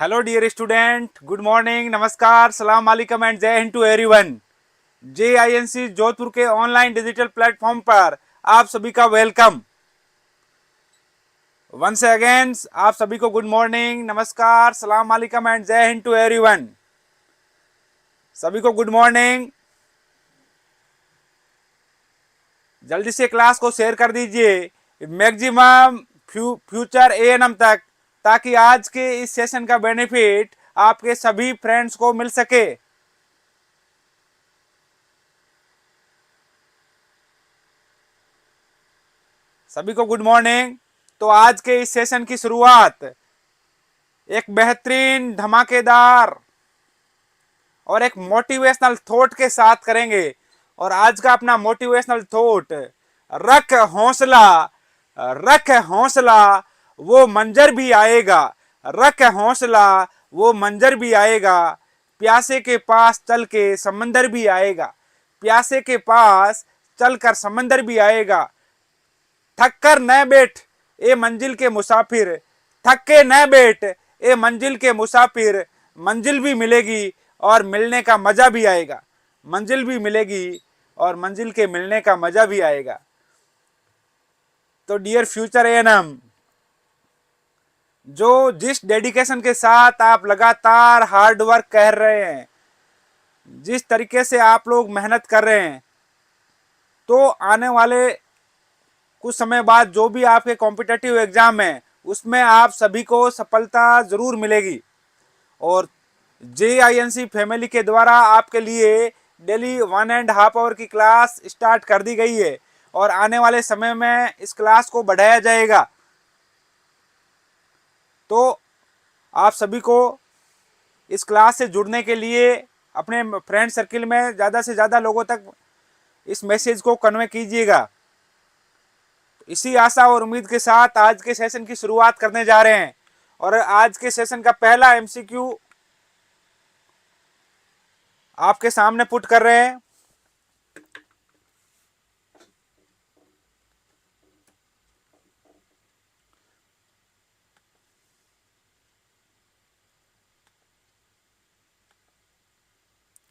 Hello dear student, good morning, नमस्कार, सलाम वालेकुम एंड जय हिंद टू एवरीवन। JINC जोधपुर के ऑनलाइन डिजिटल प्लेटफॉर्म पर आप सभी का वेलकम। वंस अगेन आप सभी को गुड मॉर्निंग, नमस्कार, सलाम वालेकुम एंड जय हिंद टू एवरीवन। सभी को गुड मॉर्निंग। जल्दी से क्लास को शेयर कर दीजिए मैक्सिमम फ्यूचर ANM तक, ताकि आज के इस सेशन का बेनिफिट आपके सभी फ्रेंड्स को मिल सके। सभी को गुड मॉर्निंग। तो आज के इस सेशन की शुरुआत एक बेहतरीन, धमाकेदार और एक मोटिवेशनल थॉट के साथ करेंगे। और आज का अपना मोटिवेशनल थॉट, रख हौसला, रख हौसला, वो मंजर भी आएगा। रख हौसला, वो मंजर भी आएगा। प्यासे के पास चल के समंदर भी आएगा। प्यासे के पास चलकर समंदर भी आएगा। थक कर न बैठ ए मंजिल के मुसाफिर, थक के न बैठ ए मंजिल के मुसाफिर। मंजिल भी मिलेगी और मिलने का मजा भी आएगा। मंजिल भी मिलेगी और मंजिल के मिलने का मजा भी आएगा। तो डियर फ्यूचर ANM, जो जिस डेडिकेशन के साथ आप लगातार हार्ड वर्क कर रहे हैं, जिस तरीके से आप लोग मेहनत कर रहे हैं, तो आने वाले कुछ समय बाद जो भी आपके कॉम्पिटिटिव एग्जाम है उसमें आप सभी को सफलता जरूर मिलेगी। और JINC फैमिली के द्वारा आपके लिए डेली 1.5 आवर की क्लास स्टार्ट कर दी गई है और आने वाले समय में इस क्लास को बढ़ाया जाएगा। तो आप सभी को इस क्लास से जुड़ने के लिए अपने फ्रेंड सर्किल में ज़्यादा से ज़्यादा लोगों तक इस मैसेज को कन्वे कीजिएगा। इसी आशा और उम्मीद के साथ आज के सेशन की शुरुआत करने जा रहे हैं। और आज के सेशन का पहला MCQ आपके सामने पुट कर रहे हैं।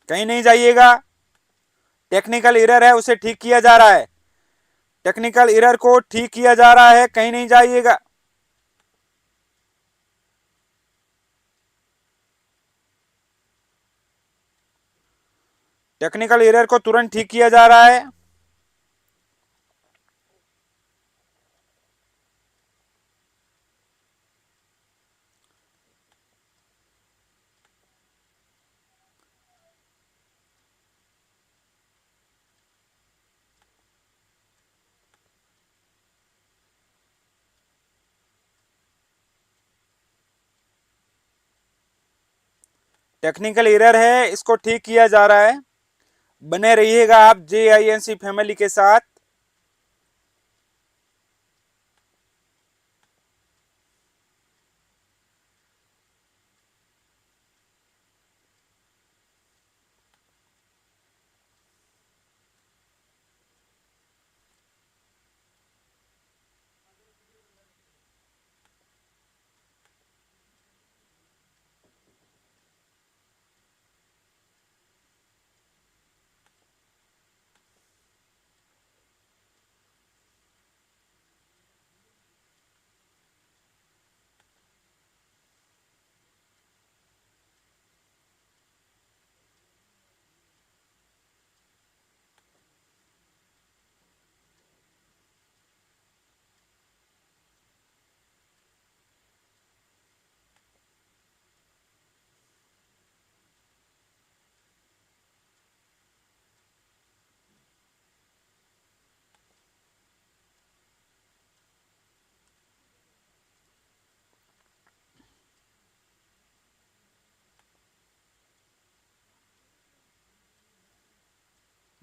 कहीं नहीं जाइएगा, टेक्निकल एरर है, उसे ठीक किया जा रहा है। टेक्निकल एरर को ठीक किया जा रहा है, कहीं नहीं जाइएगा। टेक्निकल एरर को तुरंत ठीक किया जा रहा है। टेक्निकल एरर है, इसको ठीक किया जा रहा है। बने रहिएगा आप JINC फैमिली के साथ।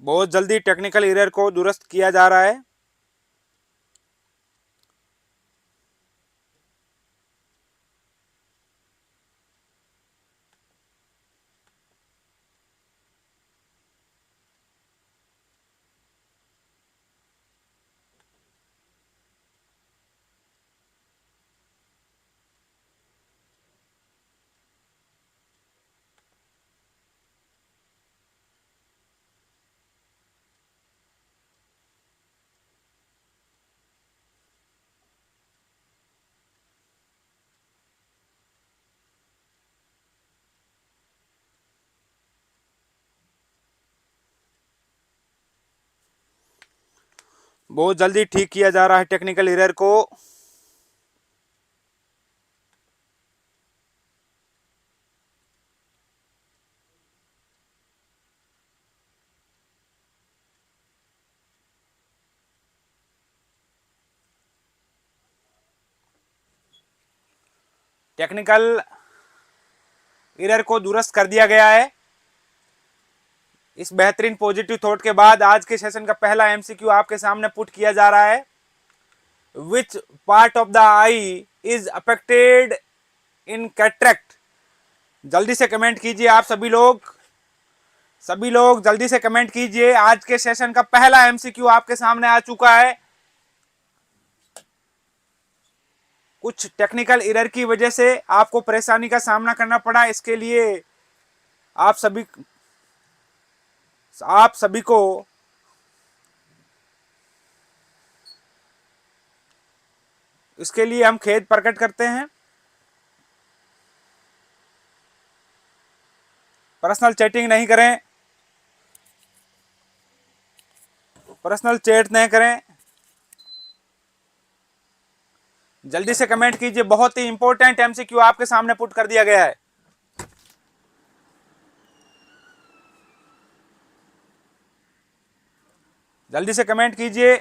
बहुत जल्दी टेक्निकल एरर को दुरुस्त किया जा रहा है। बहुत जल्दी ठीक किया जा रहा है टेक्निकल एरर को। टेक्निकल एरर को दुरुस्त कर दिया गया है। इस बेहतरीन पॉजिटिव थॉट के बाद आज के सेशन का पहला एमसीक्यू आपके सामने पुट किया जा रहा है। Which part of the I is affected in cataract? जल्दी से कमेंट कीजिए आप सभी लोग जल्दी से कमेंट कीजिए। आज के सेशन का पहला एमसीक्यू आपके सामने आ चुका है। कुछ टेक्निकल एरर की वजह से आपको परेशानी का सामना करना पड़ा। इसके लिए आप सभी को इसके लिए हम खेद प्रकट करते हैं। पर्सनल चैटिंग नहीं करें, पर्सनल चैट नहीं करें, जल्दी से कमेंट कीजिए। बहुत ही इंपॉर्टेंट एमसीक्यू आपके सामने पुट कर दिया गया है। जल्दी से कमेंट कीजिए।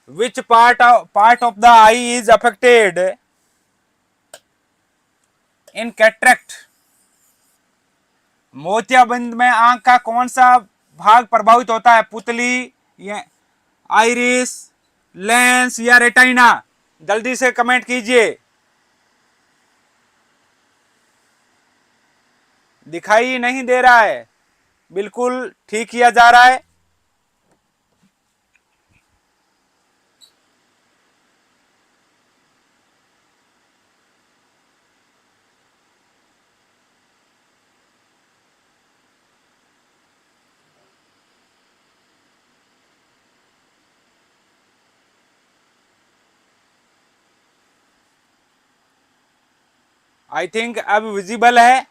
Which part of the eye is affected in cataract? मोतियाबिंद में आंख का कौन सा भाग प्रभावित होता है? पुतली या आइरिस, लेंस या रेटिना? जल्दी से कमेंट कीजिए। दिखाई नहीं दे रहा है, बिल्कुल ठीक किया जा रहा है। आई थिंक अब विजिबल है,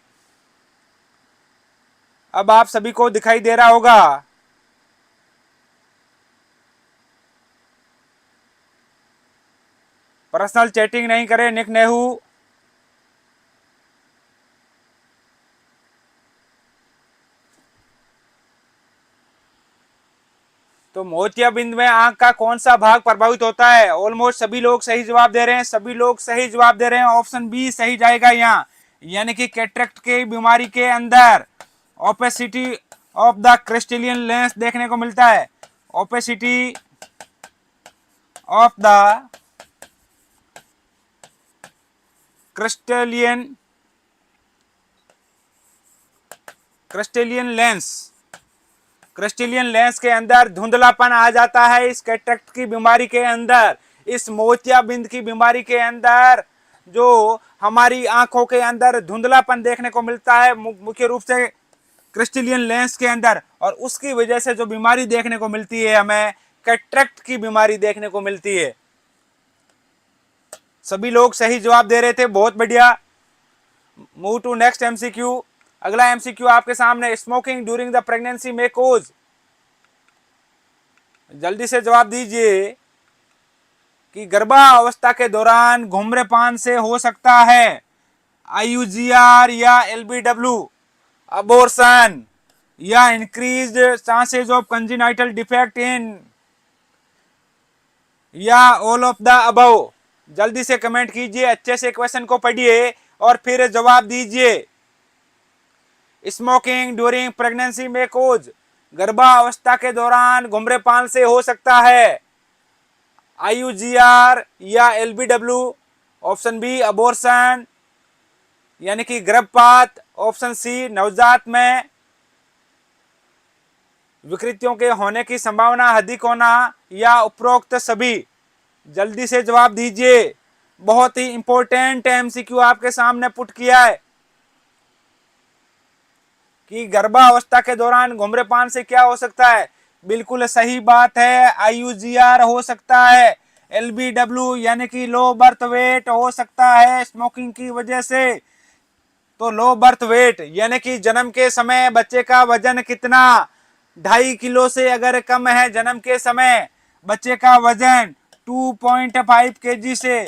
अब आप सभी को दिखाई दे रहा होगा। पर्सनल चैटिंग नहीं करें निक नेहू। तो मोतियाबिंद में आंख का कौन सा भाग प्रभावित होता है? ऑलमोस्ट सभी लोग सही जवाब दे रहे हैं, सभी लोग सही जवाब दे रहे हैं। ऑप्शन बी सही जाएगा यहाँ, यानी कि कैटरेक्ट की बीमारी के अंदर ओपेसिटी ऑफ द क्रिस्टेलियन लेंस देखने को मिलता है। ओपेसिटी ऑफ द क्रिस्टेलियन लेंस के अंदर धुंधलापन आ जाता है। इस कैटरेक्ट की बीमारी के अंदर, इस मोतियाबिंद की बीमारी के अंदर जो हमारी आंखों के अंदर धुंधलापन देखने को मिलता है, मुख्य रूप से क्रिस्टेलियन लेंस के अंदर, और उसकी वजह से जो बीमारी देखने को मिलती है, हमें कैटरेक्ट की बीमारी देखने को मिलती है। सभी लोग सही जवाब दे रहे थे, बहुत बढ़िया। Move to next MCQ. अगला एमसीक्यू आपके सामने, स्मोकिंग ड्यूरिंग द प्रेगनेंसी में कोज? जल्दी से जवाब दीजिए कि गर्भावस्था के दौरान धूम्रपान से हो सकता है IUGR या LBW, अबॉर्शन या increased chances of congenital defect in, या ऑल ऑफ द अबव? जल्दी से कमेंट कीजिए, अच्छे से क्वेश्चन को पढ़िए और फिर जवाब दीजिए। स्मोकिंग ड्यूरिंग प्रेगनेंसी में कोज, गर्भावस्था के दौरान धूम्रपान से हो सकता है IUGR या LBW, ऑप्शन बी अबॉर्शन यानी कि गर्भपात, ऑप्शन सी नवजात में विकृतियों के होने की संभावना अधिक होना, या उपरोक्त सभी? जल्दी से जवाब दीजिए। बहुत ही इंपॉर्टेंट एमसीक्यू आपके सामने पुट किया है कि गर्भावस्था के दौरान धूम्रपान से क्या हो सकता है। बिल्कुल सही बात है, IUGR हो सकता है, LBW यानी कि लो बर्थ वेट हो सकता है स्मोकिंग की वजह से। तो लो बर्थ वेट यानी कि जन्म के समय बच्चे का वजन कितना, 2.5 किलो से अगर कम है जन्म के समय बच्चे का वजन 2.5 kg से,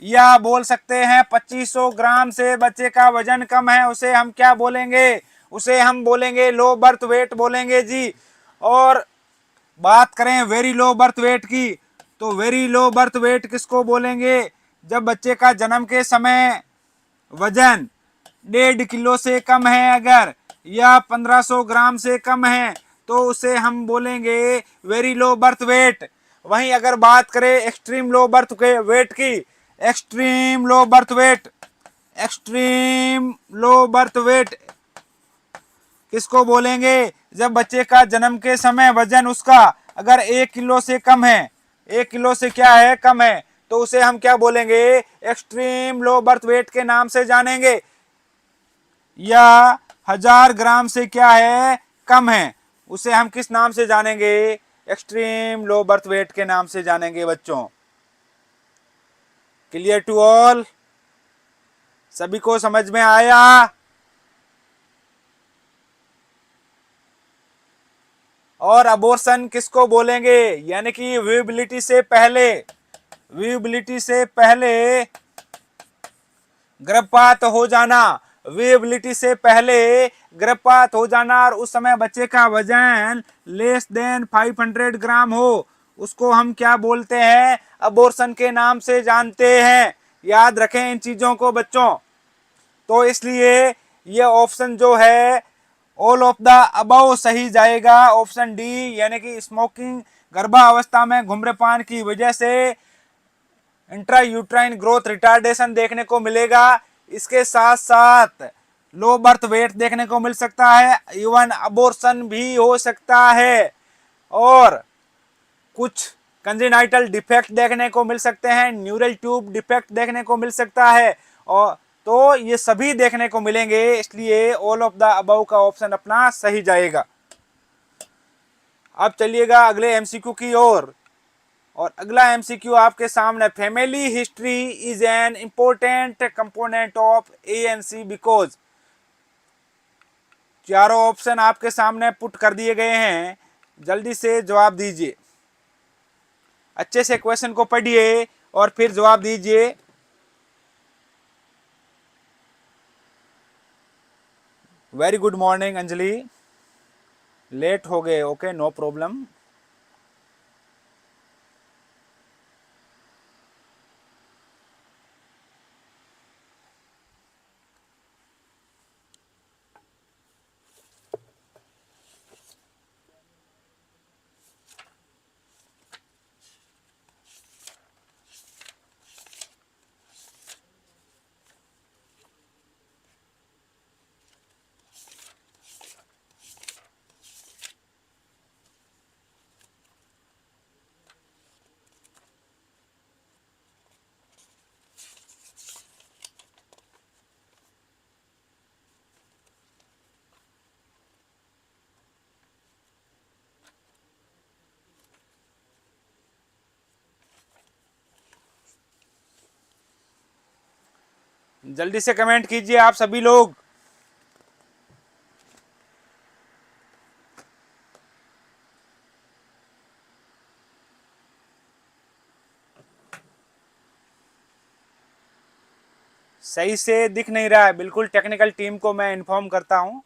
या बोल सकते हैं 2500 ग्राम से बच्चे का वजन कम है, उसे हम क्या बोलेंगे, उसे हम बोलेंगे लो बर्थ वेट बोलेंगे जी। और बात करें वेरी लो बर्थ वेट की, तो वेरी लो बर्थ वेट किसको बोलेंगे, जब बच्चे का जन्म के समय वजन 1.5 किलो से कम है अगर, या 1500 ग्राम से कम है, तो उसे हम बोलेंगे वेरी लो बर्थ वेट। वहीं अगर बात करें एक्सट्रीम लो बर्थ वेट की, extreme low birth weight, extreme low birth weight किसको बोलेंगे, जब बच्चे का जन्म के समय वजन उसका अगर 1 किलो से कम है, 1 किलो से क्या है कम है, तो उसे हम क्या बोलेंगे, एक्सट्रीम लो बर्थ वेट के नाम से जानेंगे। या 1000 ग्राम से क्या है कम है, उसे हम किस नाम से जानेंगे, एक्सट्रीम लो बर्थ वेट के नाम से जानेंगे बच्चों। क्लियर टू ऑल, सभी को समझ में आया। और अबॉर्शन किसको बोलेंगे, यानी कि विजिबिलिटी से पहले, विजिबिलिटी से पहले गर्भपात हो जाना, विजिबिलिटी से पहले गर्भपात हो जाना और उस समय बच्चे का वजन लेस देन 500 ग्राम हो, उसको हम क्या बोलते हैं, अबॉर्शन के नाम से जानते हैं। याद रखें इन चीजों को बच्चों। तो इसलिए ये ऑप्शन जो है ऑल ऑफ द अबव सही जाएगा, ऑप्शन डी, यानी कि स्मोकिंग गर्भावस्था में धूम्रपान की वजह से इंट्रा यूट्राइन ग्रोथ रिटार्डेशन देखने को मिलेगा। इसके साथ साथ लो बर्थ वेट देखने को मिल सकता है, इवन अबॉर्शन भी हो सकता है, और कुछ कंजेनाइटल डिफेक्ट देखने को मिल सकते हैं, न्यूरल ट्यूब डिफेक्ट देखने को मिल सकता है, और तो ये सभी देखने को मिलेंगे, इसलिए ऑल ऑफ द अबव का ऑप्शन अपना सही जाएगा। अब चलिएगा अगले एमसीक्यू की ओर। और अगला एमसीक्यू आपके सामने, family history is an important component of ANC because. चारों ऑप्शन आपके सामने पुट कर दिए गए हैं, जल्दी से जवाब दीजिए, अच्छे से क्वेश्चन को पढ़िए और फिर जवाब दीजिए। Very good morning Anjali, late हो गए, ओके नो प्रॉब्लम। जल्दी से कमेंट कीजिए आप सभी लोग। सही से दिख नहीं रहा है, बिल्कुल टेक्निकल टीम को मैं इन्फॉर्म करता हूं।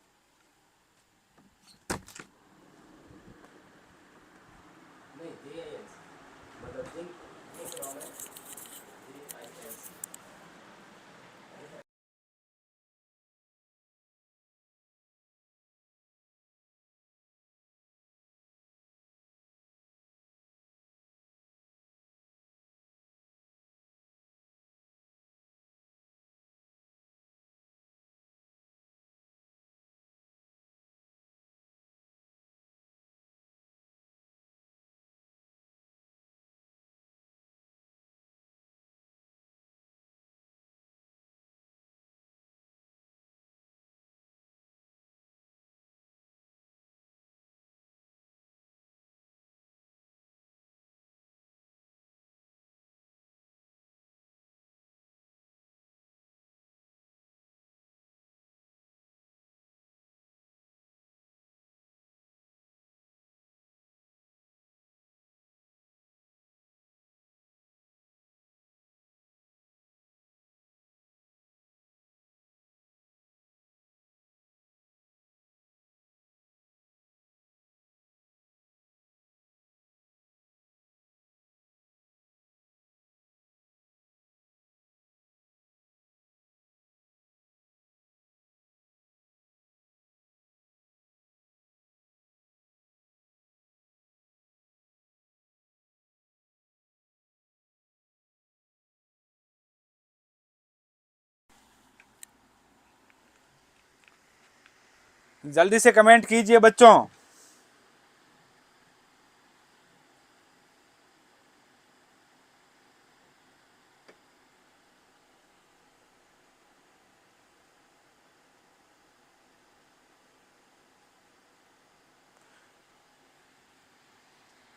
जल्दी से कमेंट कीजिए बच्चों।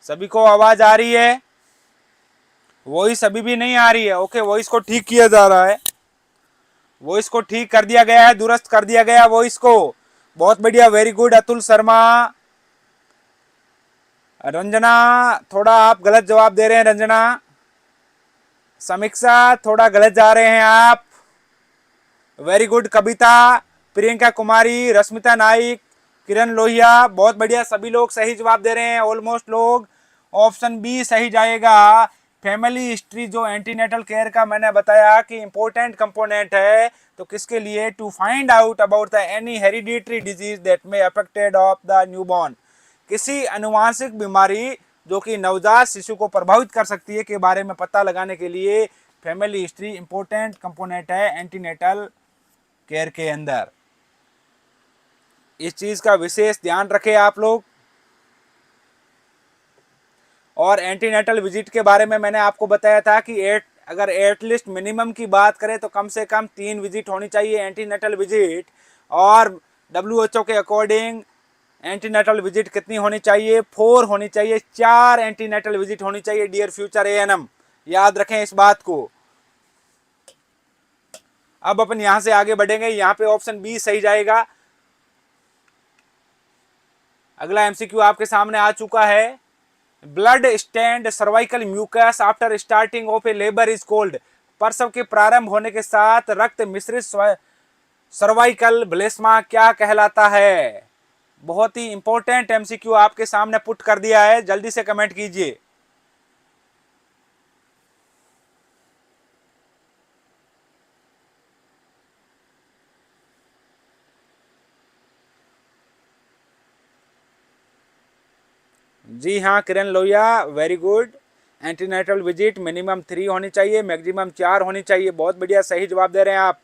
सभी को आवाज आ रही है? वॉइस अभी भी नहीं आ रही है। ओके, वॉइस को ठीक किया जा रहा है। वॉइस को ठीक कर दिया गया है, दुरुस्त कर दिया गया वॉइस को। बहुत बढ़िया, वेरी गुड अतुल शर्मा। रंजना, थोड़ा आप गलत जवाब दे रहे हैं रंजना। समीक्षा, थोड़ा गलत जा रहे हैं आप। वेरी गुड कविता, प्रियंका कुमारी, रश्मिता नाइक, किरण लोहिया, बहुत बढ़िया, सभी लोग सही जवाब दे रहे हैं ऑलमोस्ट लोग। ऑप्शन बी सही जाएगा। फैमिली हिस्ट्री जो एंटीनेटल केयर का मैंने बताया कि इंपॉर्टेंट कंपोनेंट है, तो किसके लिए? To find out about the any hereditary disease that may affected of the newborn. किसी अनुवांशिक बीमारी जो कि नवजात शिशु को प्रभावित कर सकती है के बारे में पता लगाने के लिए फैमिली हिस्ट्री इंपॉर्टेंट कंपोनेंट है एंटीनेटल केयर के अंदर। इस चीज का विशेष ध्यान रखें आप लोग। और एंटीनेटल विजिट के बारे में मैंने आपको बताया था कि अगर एटलीस्ट मिनिमम की बात करें तो कम से कम 3 विजिट होनी चाहिए एंटीनेटल विजिट। और WHO के अकॉर्डिंग एंटीनेटल विजिट कितनी होनी चाहिए? 4 होनी चाहिए। 4 एंटीनेटल विजिट होनी चाहिए डियर फ्यूचर ANM, याद रखें इस बात को। अब अपन यहां से आगे बढ़ेंगे। यहां पे ऑप्शन बी सही जाएगा। अगला MCQ आपके सामने आ चुका है। Blood stained cervical mucus after starting of a labour is called. प्रसव के प्रारंभ होने के साथ रक्त मिश्रित सर्वाइकल ब्लेस्मा क्या कहलाता है? बहुत ही इंपॉर्टेंट MCQ आपके सामने पुट कर दिया है, जल्दी से कमेंट कीजिए। जी हाँ Kiran Lohia, very good. Antenatal visit minimum 3 होनी चाहिए, मैक्सिमम 4 होनी चाहिए। बहुत बढ़िया, सही जवाब दे रहे हैं आप।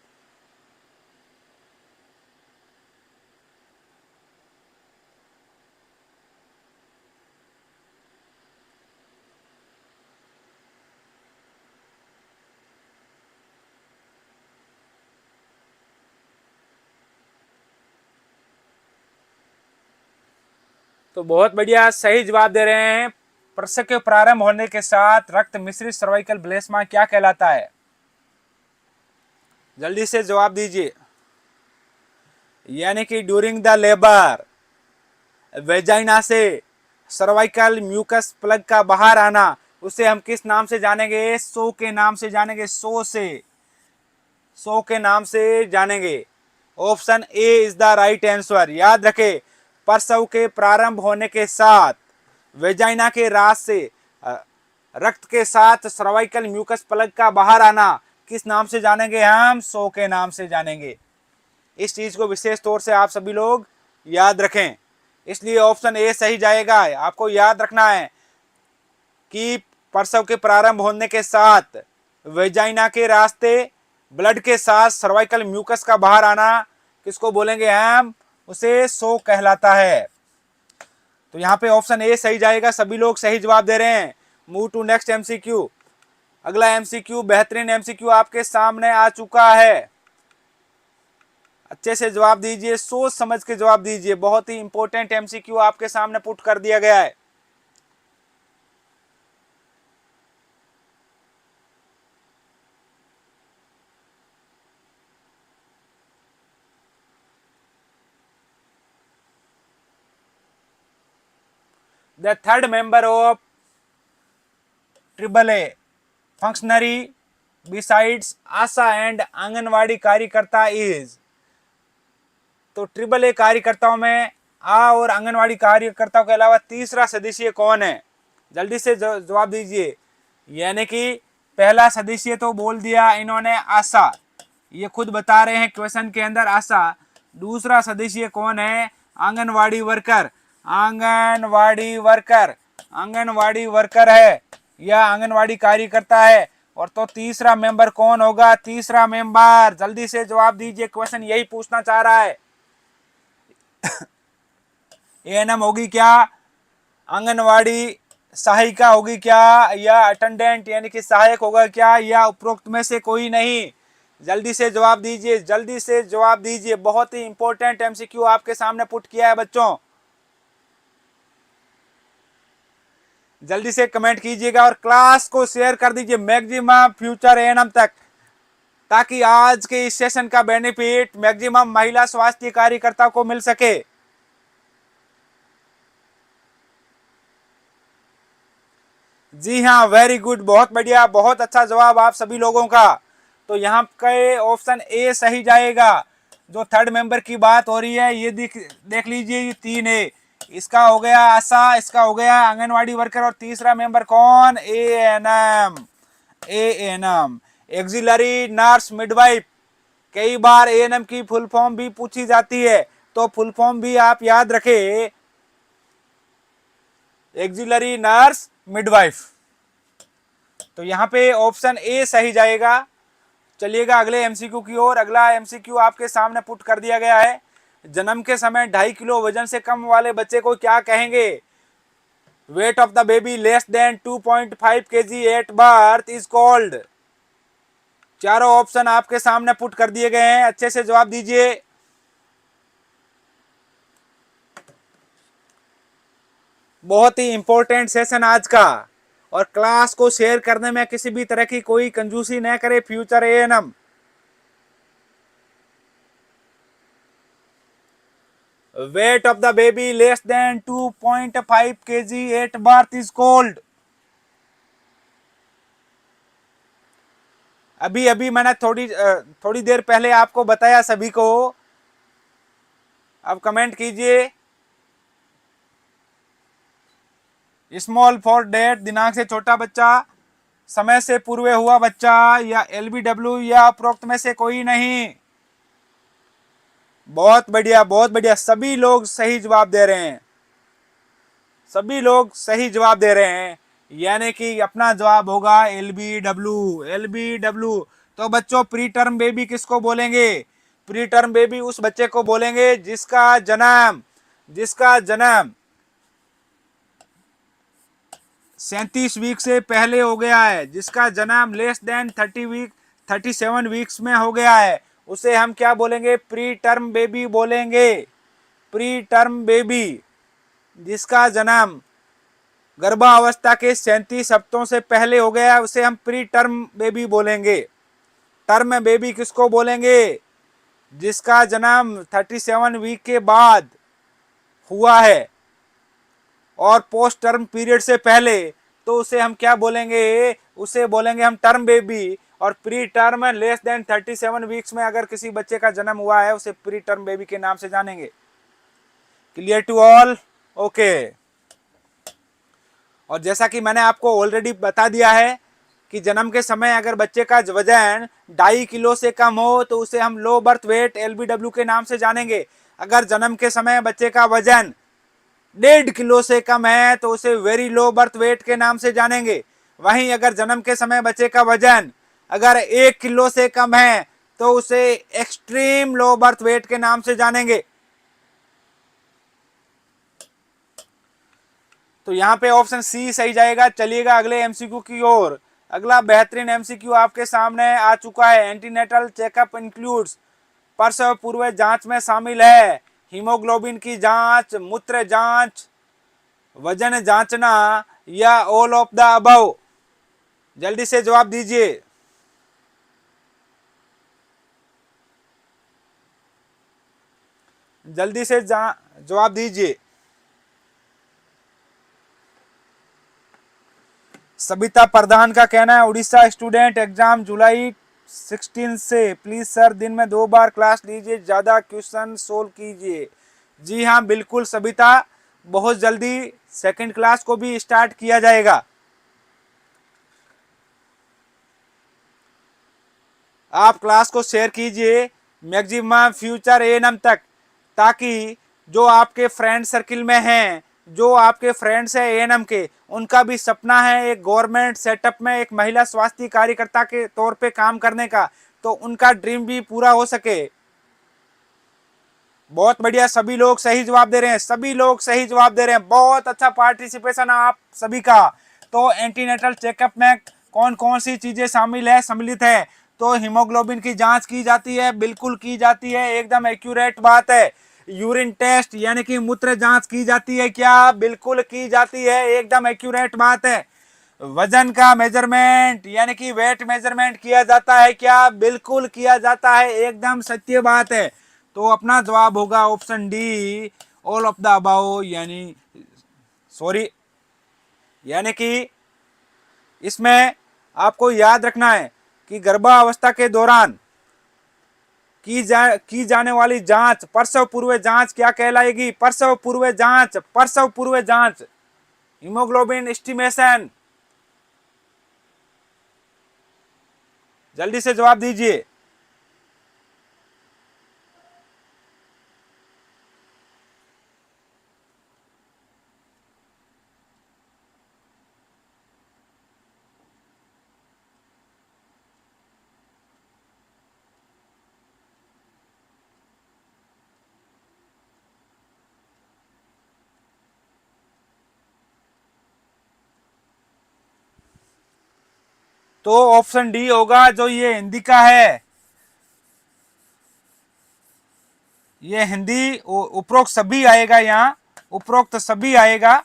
तो बहुत बढ़िया, सही जवाब दे रहे हैं। प्रसव के प्रारंभ होने के साथ रक्त मिश्रित सर्वाइकल ब्लेस्मा क्या कहलाता है? जल्दी से जवाब दीजिए। यानी कि ड्यूरिंग द लेबर वेजाइना से सर्वाइकल म्यूकस प्लग का बाहर आना, उसे हम किस नाम से जानेंगे? सो के नाम से जानेंगे। सो के नाम से जानेंगे। Option A is the right answer. याद रखें, प्रसव के प्रारंभ होने के साथ वेजाइना के रास से रक्त के साथ सर्वाइकल म्यूकस प्लग का बाहर आना किस नाम से जानेंगे? हम सो के नाम से जानेंगे। इस चीज को विशेष तौर से आप सभी लोग याद रखें, इसलिए ऑप्शन ए सही जाएगा। आपको याद रखना है कि प्रसव के प्रारंभ होने के साथ वेजाइना के रास्ते ब्लड के साथ सर्वाइकल म्यूकस का बाहर आना किसको बोलेंगे हम? उसे सो कहलाता है। तो यहाँ पे ऑप्शन ए सही जाएगा। सभी लोग सही जवाब दे रहे हैं। Move to next MCQ। अगला MCQ बेहतरीन MCQ आपके सामने आ चुका है। अच्छे से जवाब दीजिए, सोच समझ के जवाब दीजिए। बहुत ही इंपॉर्टेंट MCQ आपके सामने पुट कर दिया गया है। The third member of AAA functionary besides Asha and anganwadi कार्यकर्ता इज। तो AAA कार्यकर्ताओं में आ और आंगनवाड़ी कार्यकर्ताओं के अलावा तीसरा सदस्य कौन है? जल्दी से जवाब दीजिए। यानी कि पहला सदस्य तो बोल दिया इन्होंने आशा, ये खुद बता रहे हैं क्वेश्चन के अंदर आशा। दूसरा सदस्य कौन है? आंगनवाड़ी वर्कर। आंगनवाड़ी वर्कर है या आंगनवाड़ी कार्यकर्ता है। और तो तीसरा मेंबर कौन होगा? तीसरा मेंबर, जल्दी से जवाब दीजिए, क्वेश्चन यही पूछना चाह रहा है। एएनएम होगी क्या, आंगनवाड़ी सहायिका होगी क्या, या अटेंडेंट यानी कि सहायक होगा क्या, या उपरोक्त में से कोई नहीं? जल्दी से जवाब दीजिए, जल्दी से जवाब दीजिए। बहुत ही इंपॉर्टेंट एमसीक्यू आपके सामने पुट किया है बच्चों, जल्दी से कमेंट कीजिएगा और क्लास को शेयर कर दीजिए मैक्सिमम फ्यूचर एएनएम तक, ताकि आज के इस सेशन का बेनिफिट मैक्सिमम महिला स्वास्थ्य कार्यकर्ता को मिल सके। जी हाँ, वेरी गुड, बहुत बढ़िया, बहुत अच्छा जवाब आप सभी लोगों का। तो यहाँ के ऑप्शन ए सही जाएगा। जो थर्ड मेंबर की बात हो रही है ये देख लीजिए, ये 3 इसका हो गया आशा, इसका हो गया आंगनवाड़ी वर्कर, और तीसरा मेंबर कौन, ANM. ANM axillary nurse midwife. कई बार एएनएम की फुल फॉर्म भी पूछी जाती है, तो फुल फॉर्म भी आप याद रखें, एक्सिलरी नर्स मिडवाइफ। तो यहाँ पे ऑप्शन ए सही जाएगा। चलिएगा अगले एमसीक्यू की ओर। अगला एमसीक्यू आपके सामने पुट कर दिया गया है। जन्म के समय 2.5 किलो वजन से कम वाले बच्चे को क्या कहेंगे? Weight of the baby less than 2.5 kg at birth is called. चारों ऑप्शन आपके सामने पुट कर दिए गए हैं, अच्छे से जवाब दीजिए। बहुत ही इंपॉर्टेंट सेशन आज का, और क्लास को शेयर करने में किसी भी तरह की कोई कंजूसी न करे future ANM. Weight of the baby less than 2.5 kg at birth is called. अभी अभी मैंने थोड़ी देर पहले आपको बताया सभी को। अब कमेंट कीजिए। स्मॉल फॉर डेट, दिनांक से छोटा बच्चा, समय से पूर्व हुआ बच्चा, या एलबीडब्ल्यू, या उपरोक्त में से कोई नहीं। बहुत बढ़िया, बहुत बढ़िया, सभी लोग सही जवाब दे रहे हैं, सभी लोग सही जवाब दे रहे हैं, यानी कि अपना जवाब होगा एलबीडब्ल्यू। एलबीडब्ल्यू। तो बच्चों प्री टर्म बेबी किसको बोलेंगे? प्री टर्म बेबी उस बच्चे को बोलेंगे जिसका जन्म 37 वीक से पहले हो गया है, जिसका जन्म लेस देन 37 वीक्स में हो गया है, उसे हम क्या बोलेंगे? प्री टर्म बेबी बोलेंगे। प्री टर्म बेबी, जिसका जन्म गर्भावस्था के 37 हफ्तों से पहले हो गया है, उसे हम प्री टर्म बेबी बोलेंगे। टर्म बेबी किसको बोलेंगे? जिसका जन्म 37 वीक के बाद हुआ है और पोस्ट टर्म पीरियड से पहले, तो उसे हम क्या बोलेंगे? उसे बोलेंगे हम टर्म बेबी। और pre term less than 37 weeks में अगर किसी बच्चे का जन्म हुआ है, उसे प्री टर्म बेबी के नाम से जानेंगे। Clear to all? ओके। और जैसा कि मैंने आपको ऑलरेडी बता दिया है कि जन्म के समय अगर बच्चे का वजन 2.5 किलो से कम हो, तो उसे हम लो बर्थ वेट एलबीडब्ल्यू के नाम से जानेंगे। अगर जन्म के समय बच्चे का वजन 1.5 किलो से कम है, तो उसे वेरी लो बर्थ वेट के नाम से जानेंगे। वहीं अगर जन्म के समय बच्चे का वजन अगर 1 किलो से कम है, तो उसे एक्सट्रीम लो बर्थ वेट के नाम से जानेंगे। तो यहाँ पे ऑप्शन सी सही जाएगा। चलिएगा अगले एमसीक्यू की ओर। अगला बेहतरीन एमसीक्यू आपके सामने आ चुका है। एंटीनेटल चेकअप इंक्लूड्स, प्रसव पूर्व जांच में शामिल है हीमोग्लोबिन की जांच, मूत्र जांच, वजन जांचना, या ऑल ऑफ द अबव। जल्दी से जवाब दीजिए। जल्दी से जवाब दीजिए। सबिता प्रधान का कहना है, उड़ीसा स्टूडेंट, एग्जाम जुलाई 16 से, प्लीज सर दिन में 2 बार क्लास लीजिए, ज्यादा क्वेश्चन सोल्व कीजिए। जी हाँ बिल्कुल सबिता, बहुत जल्दी सेकंड क्लास को भी स्टार्ट किया जाएगा। आप क्लास को शेयर कीजिए मैक्सिमम फ्यूचर एएनएम तक, ताकि जो आपके फ्रेंड सर्किल में हैं, जो आपके फ्रेंड्स हैं एएनएम के, उनका भी सपना है एक गवर्नमेंट सेटअप में एक महिला स्वास्थ्य कार्यकर्ता के तौर पे काम करने का, तो उनका ड्रीम भी पूरा हो सके। बहुत बढ़िया, सभी लोग सही जवाब दे रहे हैं, सभी लोग सही जवाब दे रहे हैं, बहुत अच्छा पार्टिसिपेशन आप सभी का। तो एंटीनेटल चेकअप में कौन कौन सी चीजें शामिल है, सम्मिलित है? तो हीमोग्लोबिन की जांच की जाती है, बिल्कुल की जाती है, एकदम एक्यूरेट बात है। यूरिन टेस्ट यानी कि मूत्र जांच की जाती है क्या? बिल्कुल की जाती है, एकदम एक्यूरेट बात है। वजन का मेजरमेंट यानी कि वेट मेजरमेंट किया जाता है क्या? बिल्कुल किया जाता है, एकदम सत्य बात है। तो अपना जवाब होगा option D, all of the above, यानी सॉरी, यानी कि इसमें आपको याद रखना है कि गर्भावस्था के दौरान की जाने वाली जांच प्रसव पूर्व जांच क्या कहलाएगी? प्रसव पूर्व जांच, प्रसव पूर्व जांच, हीमोग्लोबिन एस्टिमेशन। जल्दी से जवाब दीजिए। तो ऑप्शन डी होगा, जो ये हिंदी का है, ये हिंदी उपरोक्त सभी आएगा, यहाँ उपरोक्त सभी आएगा,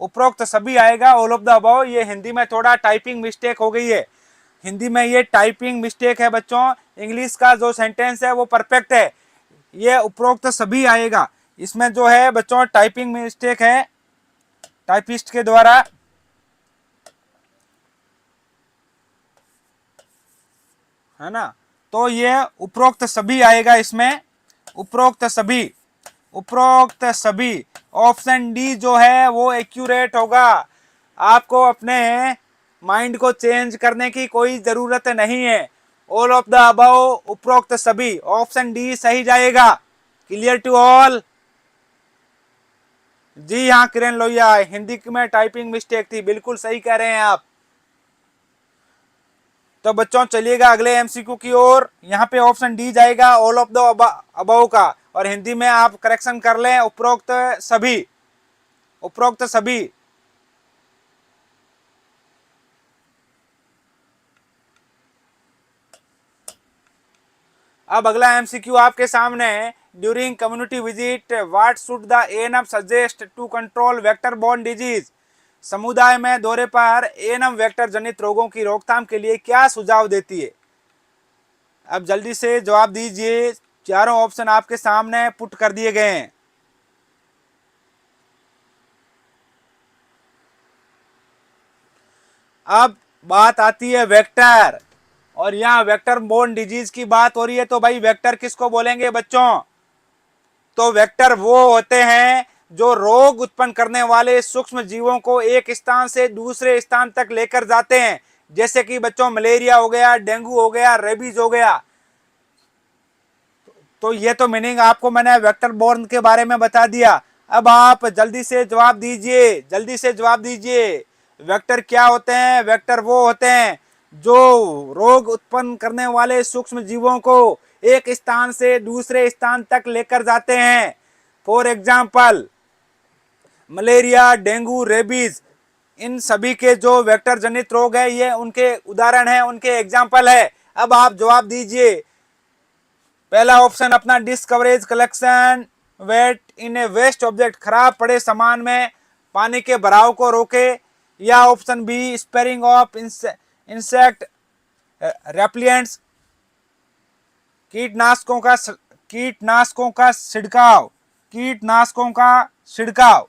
उपरोक्त सभी आएगा, ऑल ऑफ द अबव। ये हिंदी में थोड़ा टाइपिंग मिस्टेक हो गई है, हिंदी में ये टाइपिंग मिस्टेक है बच्चों। इंग्लिश का जो सेंटेंस है वो परफेक्ट है, ये उपरोक्त सभी आएगा। इसमें जो है बच्चों टाइपिंग मिस्टेक है टाइपिस्ट के द्वारा। है ना? तो ये उपरोक्त सभी आएगा इसमें, उपरोक्त सभी, उपरोक्त सभी। ऑप्शन डी जो है वो एक्यूरेट होगा। आपको अपने माइंड को चेंज करने की कोई जरूरत नहीं है। ऑल ऑफ द अबव, उपरोक्त सभी, ऑप्शन डी सही जाएगा। Clear to all? जी हाँ किरण लोहिया, हिंदी में टाइपिंग मिस्टेक थी, बिल्कुल सही कह रहे हैं आप। तो बच्चों चलिएगा अगले एमसीक्यू की ओर। यहाँ पे ऑप्शन डी जाएगा, ऑल ऑफ द अबव का, और हिंदी में आप करेक्शन कर लें, उपरोक्त सभी, उपरोक्त सभी। अब अगला एमसीक्यू आपके सामने है। During community visit what should the ANM suggest to control vector borne disease? समुदाय में दौरे पर एएनएम वेक्टर जनित रोगों की रोकथाम के लिए क्या सुझाव देती है? अब जल्दी से जवाब दीजिए, चारों ऑप्शन आपके सामने पुट कर दिए गए हैं। अब बात आती है वेक्टर, और यहाँ वेक्टर बोर्न डिजीज की बात हो रही है, तो भाई वेक्टर किसको बोलेंगे बच्चों? तो वेक्टर वो होते हैं जो रोग उत्पन्न करने वाले सूक्ष्म जीवों को एक स्थान से दूसरे स्थान तक लेकर जाते हैं, जैसे कि बच्चों मलेरिया हो गया, डेंगू हो गया, रेबीज हो गया। तो ये तो मीनिंग आपको मैंने वेक्टर बोर्न के बारे में बता दिया। अब आप जल्दी से जवाब दीजिए, जल्दी से जवाब दीजिए। वेक्टर क्या होते हैं? वेक्टर वो होते हैं जो रोग उत्पन्न करने वाले सूक्ष्म जीवों को एक स्थान से दूसरे स्थान तक लेकर जाते हैं। For example malaria, dengue, rabies, इन सभी के जो वेक्टर जनित रोग है, ये उनके उदाहरण है, उनके एग्जाम्पल है। अब आप जवाब दीजिए। पहला ऑप्शन अपना डिस्क कवरेज कलेक्शन वेट इन ए वेस्ट ऑब्जेक्ट, खराब पड़े सामान में पानी के भराव को रोके, या option B spraying of insect repellents, कीटनाशकों का कीटनाशकों का छिड़काव, कीटनाशकों का छिड़काव,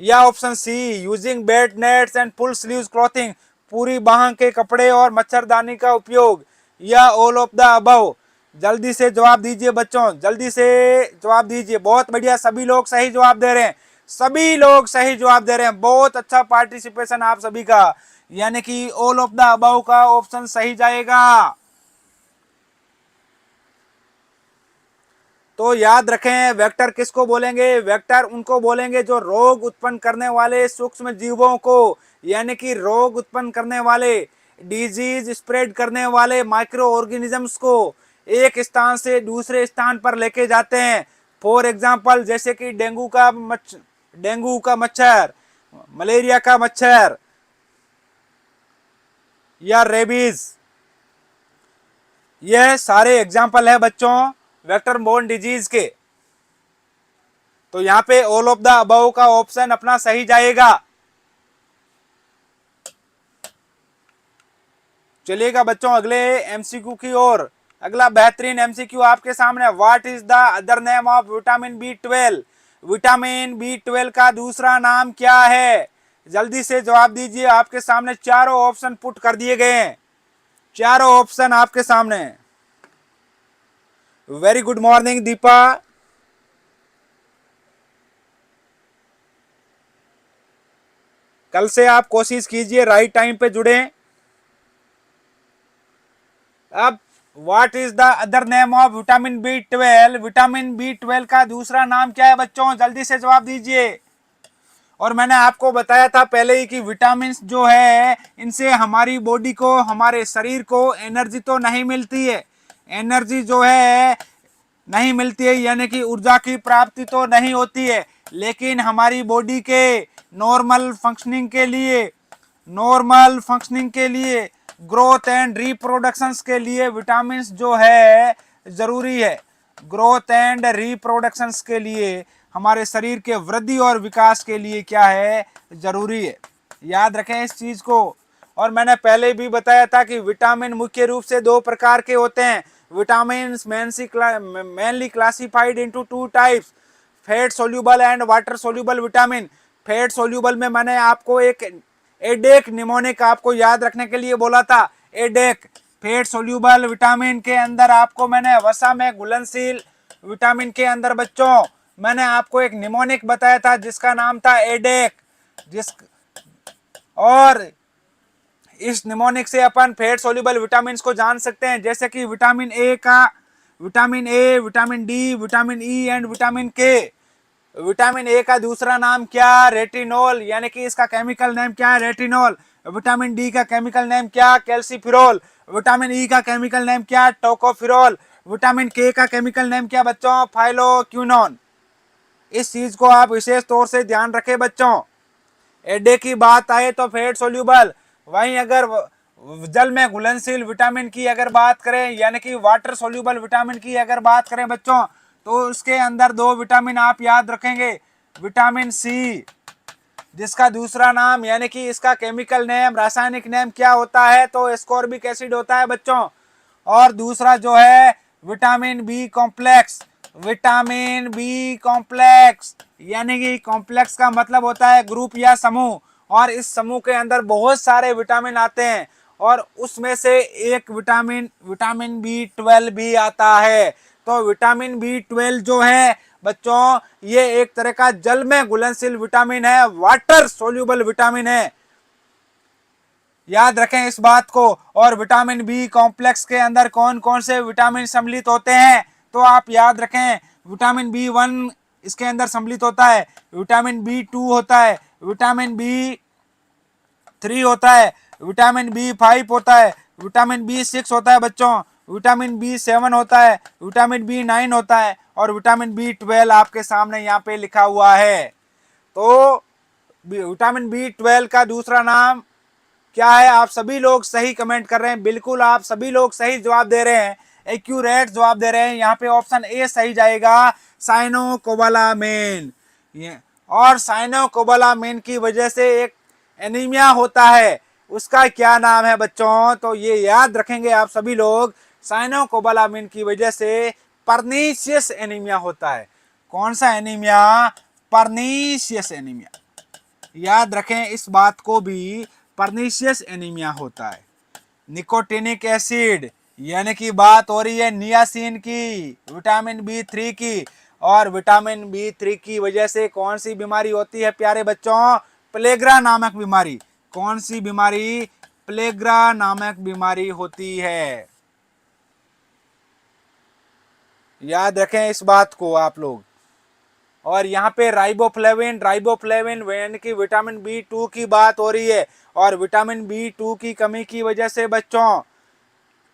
या option C using bed nets and full sleeves clothing, पूरी बाह के कपड़े और मच्छरदानी का उपयोग, या ऑल ऑफ द अबव। जल्दी से जवाब दीजिए बच्चों, जल्दी से जवाब दीजिए। बहुत बढ़िया, सभी लोग सही जवाब दे रहे हैं, सभी लोग सही जवाब दे रहे हैं, बहुत अच्छा पार्टिसिपेशन आप सभी का, यानी कि ऑल ऑफ द अबव का ऑप्शन सही जाएगा। तो याद रखें, वेक्टर किसको बोलेंगे? वेक्टर उनको बोलेंगे जो रोग उत्पन्न करने वाले सूक्ष्म जीवों को, यानी कि रोग उत्पन्न करने वाले, डिजीज स्प्रेड करने वाले माइक्रो ऑर्गेनिजम्स को एक स्थान से दूसरे स्थान पर लेके जाते हैं। फॉर एग्जाम्पल जैसे कि डेंगू का मच्छर, मलेरिया का मच्छर या रेबीज, यह सारे एग्जाम्पल है बच्चों वेक्टर बोर्न डिजीज के। तो यहां पे ऑल ऑफ द अबव का ऑप्शन अपना सही जाएगा। चलिएगा बच्चों अगले एमसीक्यू की ओर। अगला बेहतरीन एमसीक्यू आपके सामने, what is the other name of vitamin B 12? Vitamin B 12 का दूसरा नाम क्या है? जल्दी से जवाब दीजिए। आपके सामने चारों ऑप्शन पुट कर दिए गए हैं, चारों ऑप्शन आपके सामने। Very good morning Deepa. कल से आप कोशिश कीजिए राइट टाइम पे जुड़े। अब what is the other name of vitamin B 12? Vitamin B 12 का दूसरा नाम क्या है बच्चों? जल्दी से जवाब दीजिए। और मैंने आपको बताया था पहले ही कि विटामिन जो है इनसे हमारी बॉडी को, हमारे शरीर को एनर्जी तो नहीं मिलती है, एनर्जी जो है नहीं मिलती है, यानी कि ऊर्जा की प्राप्ति तो नहीं होती है, लेकिन हमारी बॉडी के नॉर्मल फंक्शनिंग के लिए, नॉर्मल फंक्शनिंग के लिए, ग्रोथ एंड रिप्रोडक्शंस के लिए विटामिन जो है जरूरी है। ग्रोथ एंड रिप्रोडक्शंस के लिए, हमारे शरीर के वृद्धि और विकास के लिए क्या है? जरूरी है। याद रखें इस चीज को। और मैंने पहले भी बताया था कि विटामिन मुख्य रूप से दो प्रकार के होते हैं। Vitamin mainly classified into two types, fat soluble and water soluble vitamin. Fat soluble में मैंने आपको एक एडेक निमोनिक आपको याद रखने के लिए बोला था। एडेक फैट सोल्यूबल विटामिन के अंदर आपको मैंने वसा में घुलनशील विटामिन के अंदर बच्चों मैंने आपको एक निमोनिक बताया था जिसका नाम था एडेक। और इस निमोनिक से अपन फैट सोल्यूबल विटामिन को जान सकते हैं, जैसे कि vitamin A, vitamin D, vitamin E and vitamin के। विटामिन ए का दूसरा नाम क्या? रेटिनोल, यानी कि इसका केमिकल नेम क्या है? रेटिनोल। विटामिन डी का केमिकल नेम क्या? कैल्सीफिरोल। विटामिन ई का केमिकल नेम क्या? टोकोफिरोल। विटामिन के का केमिकल नेम क्या बच्चों? फाइलोक्विनोन। इस चीज को आप विशेष तौर से ध्यान रखें बच्चों। एडे की बात आए तो फैट सोल्यूबल, वहीं अगर जल में घुलनशील विटामिन की अगर बात करें, यानी कि वाटर सोल्यूबल विटामिन की अगर बात करें बच्चों, तो उसके अंदर दो विटामिन आप याद रखेंगे। विटामिन सी, जिसका दूसरा नाम यानी कि इसका केमिकल नेम, रासायनिक नेम क्या होता है? तो एस्कॉर्बिक एसिड होता है बच्चों। और दूसरा जो है vitamin B complex. Vitamin B complex, यानी कि कॉम्प्लेक्स का मतलब होता है ग्रुप या समूह, और इस समूह के अंदर बहुत सारे विटामिन आते हैं, और उसमें से एक विटामिन बी 12 भी आता है। तो विटामिन बी 12 जो है बच्चों ये एक तरह का जल में घुलनशील विटामिन है, वाटर सोल्यूबल विटामिन है। याद रखें इस बात को। और विटामिन बी कॉम्प्लेक्स के अंदर कौन कौन से विटामिन सम्मिलित होते हैं? तो आप याद रखें, विटामिन बी 1 इसके अंदर सम्मिलित होता है, विटामिन बी 2 होता है, विटामिन बी 3 होता है, विटामिन बी 5 होता है, विटामिन बी 6 होता है बच्चों, विटामिन बी 7 होता है, विटामिन बी 9 होता है, और विटामिन बी 12 आपके सामने यहाँ पे लिखा हुआ है। तो विटामिन बी 12 का दूसरा नाम क्या है? आप सभी लोग सही कमेंट कर रहे हैं, बिल्कुल आप सभी लोग सही जवाब दे रहे हैं, एक्यूरेट जवाब दे रहे हैं। यहाँ पे ऑप्शन ए सही जाएगा, साइनोकोबालामिन। और साइनोकोबालामिन की वजह से एक एनीमिया होता है, उसका क्या नाम है बच्चों? तो ये याद रखेंगे आप सभी लोग, साइनोकोबालामिन की वजह से पर्नीशियस एनीमिया होता है। कौन सा एनीमिया? Pernicious anaemia. याद रखें इस बात को भी, पर्नीशियस एनीमिया होता है। निकोटिनिक एसिड, यानी कि बात हो रही है नियासिन की, विटामिन बी 3 की, और विटामिन बी 3 की वजह से कौन सी बीमारी होती है प्यारे बच्चों? प्लेग्रा नामक बीमारी। कौन सी बीमारी? प्लेग्रा नामक बीमारी होती है। याद रखें इस बात को आप लोग। और यहाँ पे राइबोफ्लेविन यानी कि विटामिन बी 2 की बात हो रही है, और विटामिन बी 2 की कमी की वजह से बच्चों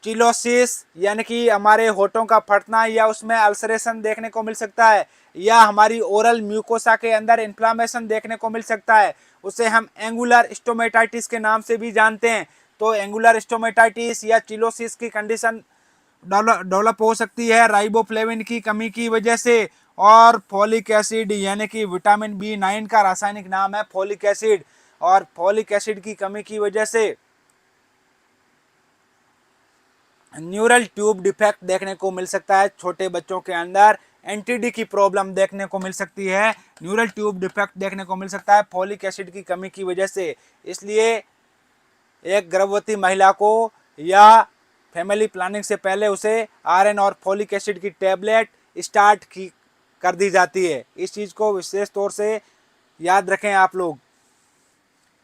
चिलोसिस यानी कि हमारे होठों का फटना या उसमें अल्सरेशन देखने को मिल सकता है, या हमारी ओरल म्यूकोसा के अंदर इन्फ्लामेशन देखने को मिल सकता है। उसे हम एंगुलर स्टोमेटाइटिस के नाम से भी जानते हैं। तो एंगुलर स्टोमेटाइटिस या चिलोसिस की कंडीशन डेवलप हो सकती है राइबोफ्लेविन की कमी की वजह से। और फोलिक एसिड यानी कि विटामिन B9 का रासायनिक नाम है फोलिक एसिड, और फोलिक एसिड की कमी की वजह से न्यूरल ट्यूब डिफेक्ट देखने को मिल सकता है। छोटे बच्चों के अंदर एनटीडी की प्रॉब्लम देखने को मिल सकती है, न्यूरल ट्यूब डिफेक्ट देखने को मिल सकता है फोलिक एसिड की कमी की वजह से। इसलिए एक गर्भवती महिला को या फैमिली प्लानिंग से पहले उसे आयरन और फोलिक एसिड की टेबलेट स्टार्ट की कर दी जाती है। इस चीज़ को विशेष तौर से याद रखें आप लोग।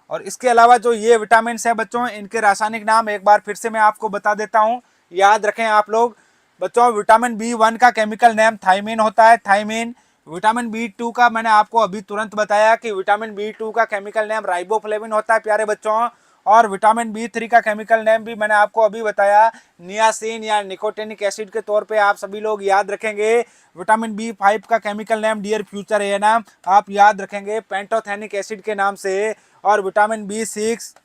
और इसके अलावा जो ये विटामिन है बच्चों, इनके रासायनिक नाम एक बार फिर से मैं आपको बता देता हूँ, याद रखें आप लोग। बच्चों विटामिन B1 का केमिकल नेम थायमीन होता है, थायमीन। विटामिन B2 का मैंने आपको अभी तुरंत बताया कि विटामिन B2 का केमिकल नेम राइबोफ्लेविन होता है प्यारे बच्चों। और विटामिन B3 का केमिकल नेम भी मैंने आपको अभी बताया, नियासिन या निकोटिनिक एसिड के तौर पे आप सभी लोग याद रखेंगे। विटामिन B5 का केमिकल नेम डियर फ्यूचर है ना, आप याद रखेंगे पेंटोथेनिक एसिड के नाम से। और विटामिन B6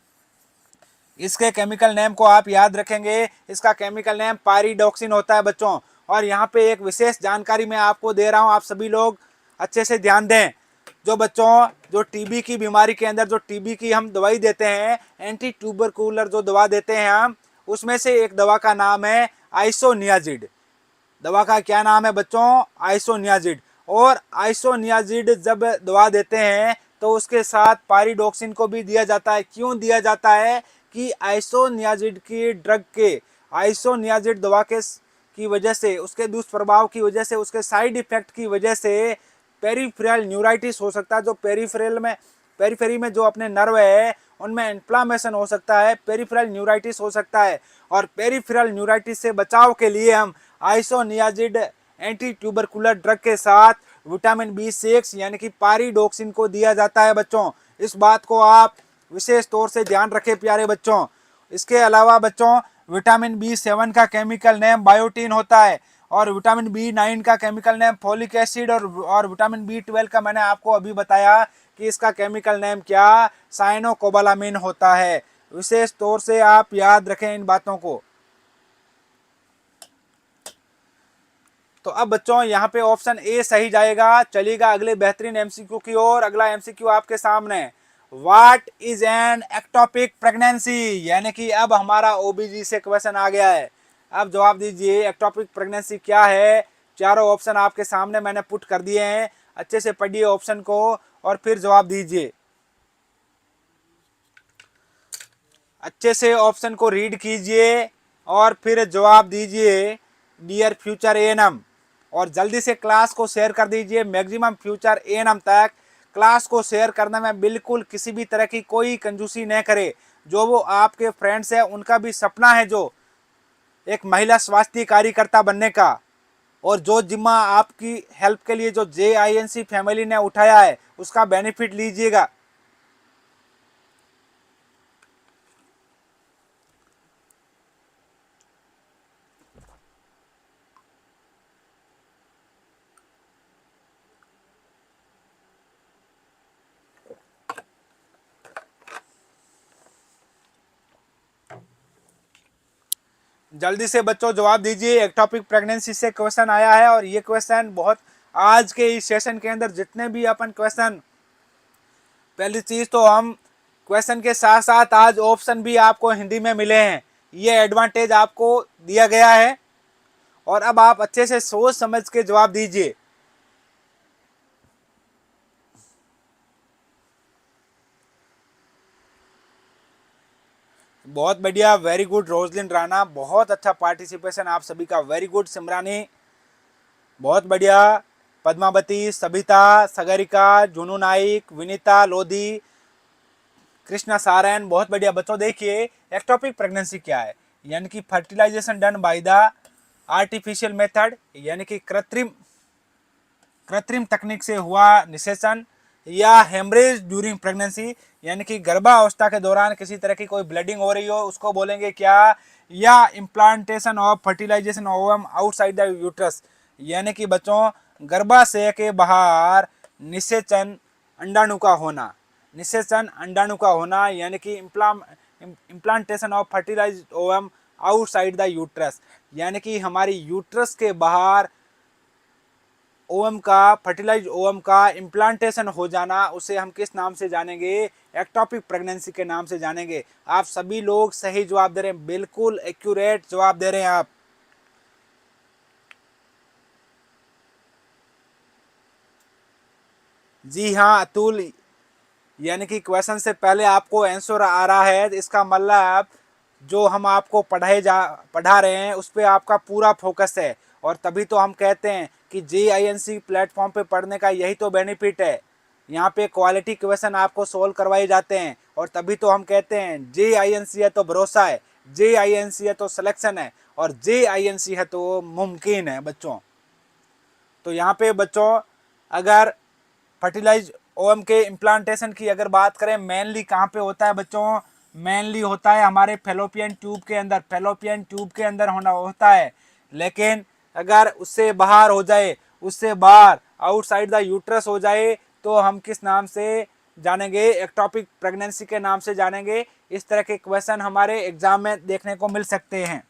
इसके केमिकल नेम को आप याद रखेंगे, इसका केमिकल नेम पायरिडॉक्सिन होता है बच्चों। और यहाँ पे एक विशेष जानकारी मैं आपको दे रहा हूँ, आप सभी लोग अच्छे से ध्यान दें। जो बच्चों जो टीबी की बीमारी के अंदर जो टीबी की हम दवाई देते हैं, एंटी ट्यूबरकुलर जो दवा देते हैं हम, उसमें से एक दवा का नाम है आइसोनियाजिड। दवा का क्या नाम है बच्चों? आइसोनियाजिड। और आइसोनियाजिड जब दवा देते हैं तो उसके साथ पायरिडॉक्सिन को भी दिया जाता है। क्यों दिया जाता है? कि आइसोनियाजिड की ड्रग के, आइसोनियाजिड दवा के की वजह से, उसके दुष्प्रभाव की वजह से, उसके साइड इफेक्ट की वजह से पेरिफेरल न्यूराइटिस हो सकता है। जो पेरिफेरी में जो अपने नर्व है उनमें इन्फ्लामेशन हो सकता है, पेरिफेरल न्यूराइटिस हो सकता है। और पेरिफेरल न्यूराइटिस से बचाव के लिए हम आइसोनियाजिड एंटी ट्यूबरकुलर ड्रग के साथ विटामिन B6 यानी कि पायरिडॉक्सिन को दिया जाता है बच्चों। इस बात को आप विशेष तौर से ध्यान रखें प्यारे बच्चों। इसके अलावा बच्चों विटामिन B7 का केमिकल नेम बायोटीन होता है, और विटामिन B9 का केमिकल नेम फोलिक एसिड, और विटामिन B12 का मैंने आपको अभी बताया कि इसका केमिकल नेम क्या, साइनोकोबालामिन होता है। विशेष तौर से आप याद रखें इन बातों को। तो अब बच्चों यहाँ पे ऑप्शन ए सही जाएगा। चलिएगा अगले बेहतरीन एमसीक्यू की ओर। अगला एमसीक्यू आपके सामने, what is an ectopic pregnancy, यानी कि अब हमारा ओबीजी से क्वेश्चन आ गया है। अब जवाब दीजिए एक्टोपिक प्रेगनेंसी क्या है। चारों ऑप्शन आपके सामने मैंने पुट कर दिए हैं, अच्छे से पढ़िए ऑप्शन को और फिर जवाब दीजिए। अच्छे से ऑप्शन को रीड कीजिए और फिर जवाब दीजिए डियर फ्यूचर एएनएम। और जल्दी से क्लास को शेयर कर दीजिए मैक्सिमम फ्यूचर एएनएम तक। क्लास को शेयर करने में बिल्कुल किसी भी तरह की कोई कंजूसी न करे। जो वो आपके फ्रेंड्स हैं उनका भी सपना है जो एक महिला स्वास्थ्य कार्यकर्ता बनने का, और जो जिम्मा आपकी हेल्प के लिए जो JINC फैमिली ने उठाया है उसका बेनिफिट लीजिएगा। जल्दी से बच्चों जवाब दीजिए। एक्टोपिक प्रेगनेंसी से क्वेश्चन आया है, और ये क्वेश्चन बहुत आज के इस सेशन के अंदर जितने भी अपन क्वेश्चन, पहली चीज तो हम क्वेश्चन के साथ साथ आज ऑप्शन भी आपको हिंदी में मिले हैं, ये एडवांटेज आपको दिया गया है। और अब आप अच्छे से सोच समझ के जवाब दीजिए। बहुत बढ़िया, वेरी गुड रोजलिन राणा, बहुत अच्छा पार्टिसिपेशन आप सभी का, वेरी गुड सिमरानी, बहुत बढ़िया। पद्मावती, सबिता, सगरिका, जुनू नाइक, विनीता लोधी, कृष्णा सारायण, बहुत बढ़िया बच्चों। देखिए एक्टोपिक प्रेगनेंसी क्या है, यानी कि fertilization done by the artificial method, यानी कि कृत्रिम तकनीक से हुआ निषेचन, या हेमरेज ड्यूरिंग प्रेगनेंसी, यानी कि गर्भावस्था के दौरान किसी तरह की कोई ब्लीडिंग हो रही हो उसको बोलेंगे क्या, या implantation of fertilization ovum outside the uterus, यानी कि बच्चों गर्भाशय के बाहर निषेचन अंडाणु का होना, निषेचन अंडाणु का होना, यानी कि implantation of fertilize ovum outside the uterus, यानी कि हमारी यूट्रस के बाहर ओवम का, फर्टिलाइज ओवम का इम्प्लांटेशन हो जाना, उसे हम किस नाम से जानेंगे, एक्टोपिक प्रेगनेंसी के नाम से जानेंगे। आप सभी लोग सही जवाब दे रहे हैं, बिल्कुल एक्यूरेट जवाब दे रहे हैं आप। जी हाँ अतुल, यानी कि क्वेश्चन से पहले आपको आंसर आ रहा है, इसका मतलब जो हम आपको पढ़ा रहे हैं उस पर आपका पूरा फोकस है, और तभी तो हम कहते हैं कि JINC प्लेटफॉर्म पे पढ़ने का यही तो बेनिफिट है। यहाँ पे क्वालिटी क्वेश्चन आपको सोल्व करवाए जाते हैं, और तभी तो हम कहते हैं JINC है तो भरोसा है, JINC है तो सिलेक्शन है, और JINC है तो मुमकिन है बच्चों। तो यहाँ पे बच्चों अगर फर्टिलाइज ओवम के इम्प्लांटेशन की अगर बात करें, मेनली कहाँ पे होता है बच्चों, मेनली होता है हमारे फेलोपियन ट्यूब के अंदर, फेलोपियन ट्यूब के अंदर होता है। लेकिन अगर उससे बाहर हो जाए, उससे बाहर आउटसाइड द यूट्रस हो जाए तो हम किस नाम से जानेंगे, एक्टोपिक प्रेगनेंसी के नाम से जानेंगे। इस तरह के क्वेश्चन हमारे एग्जाम में देखने को मिल सकते हैं।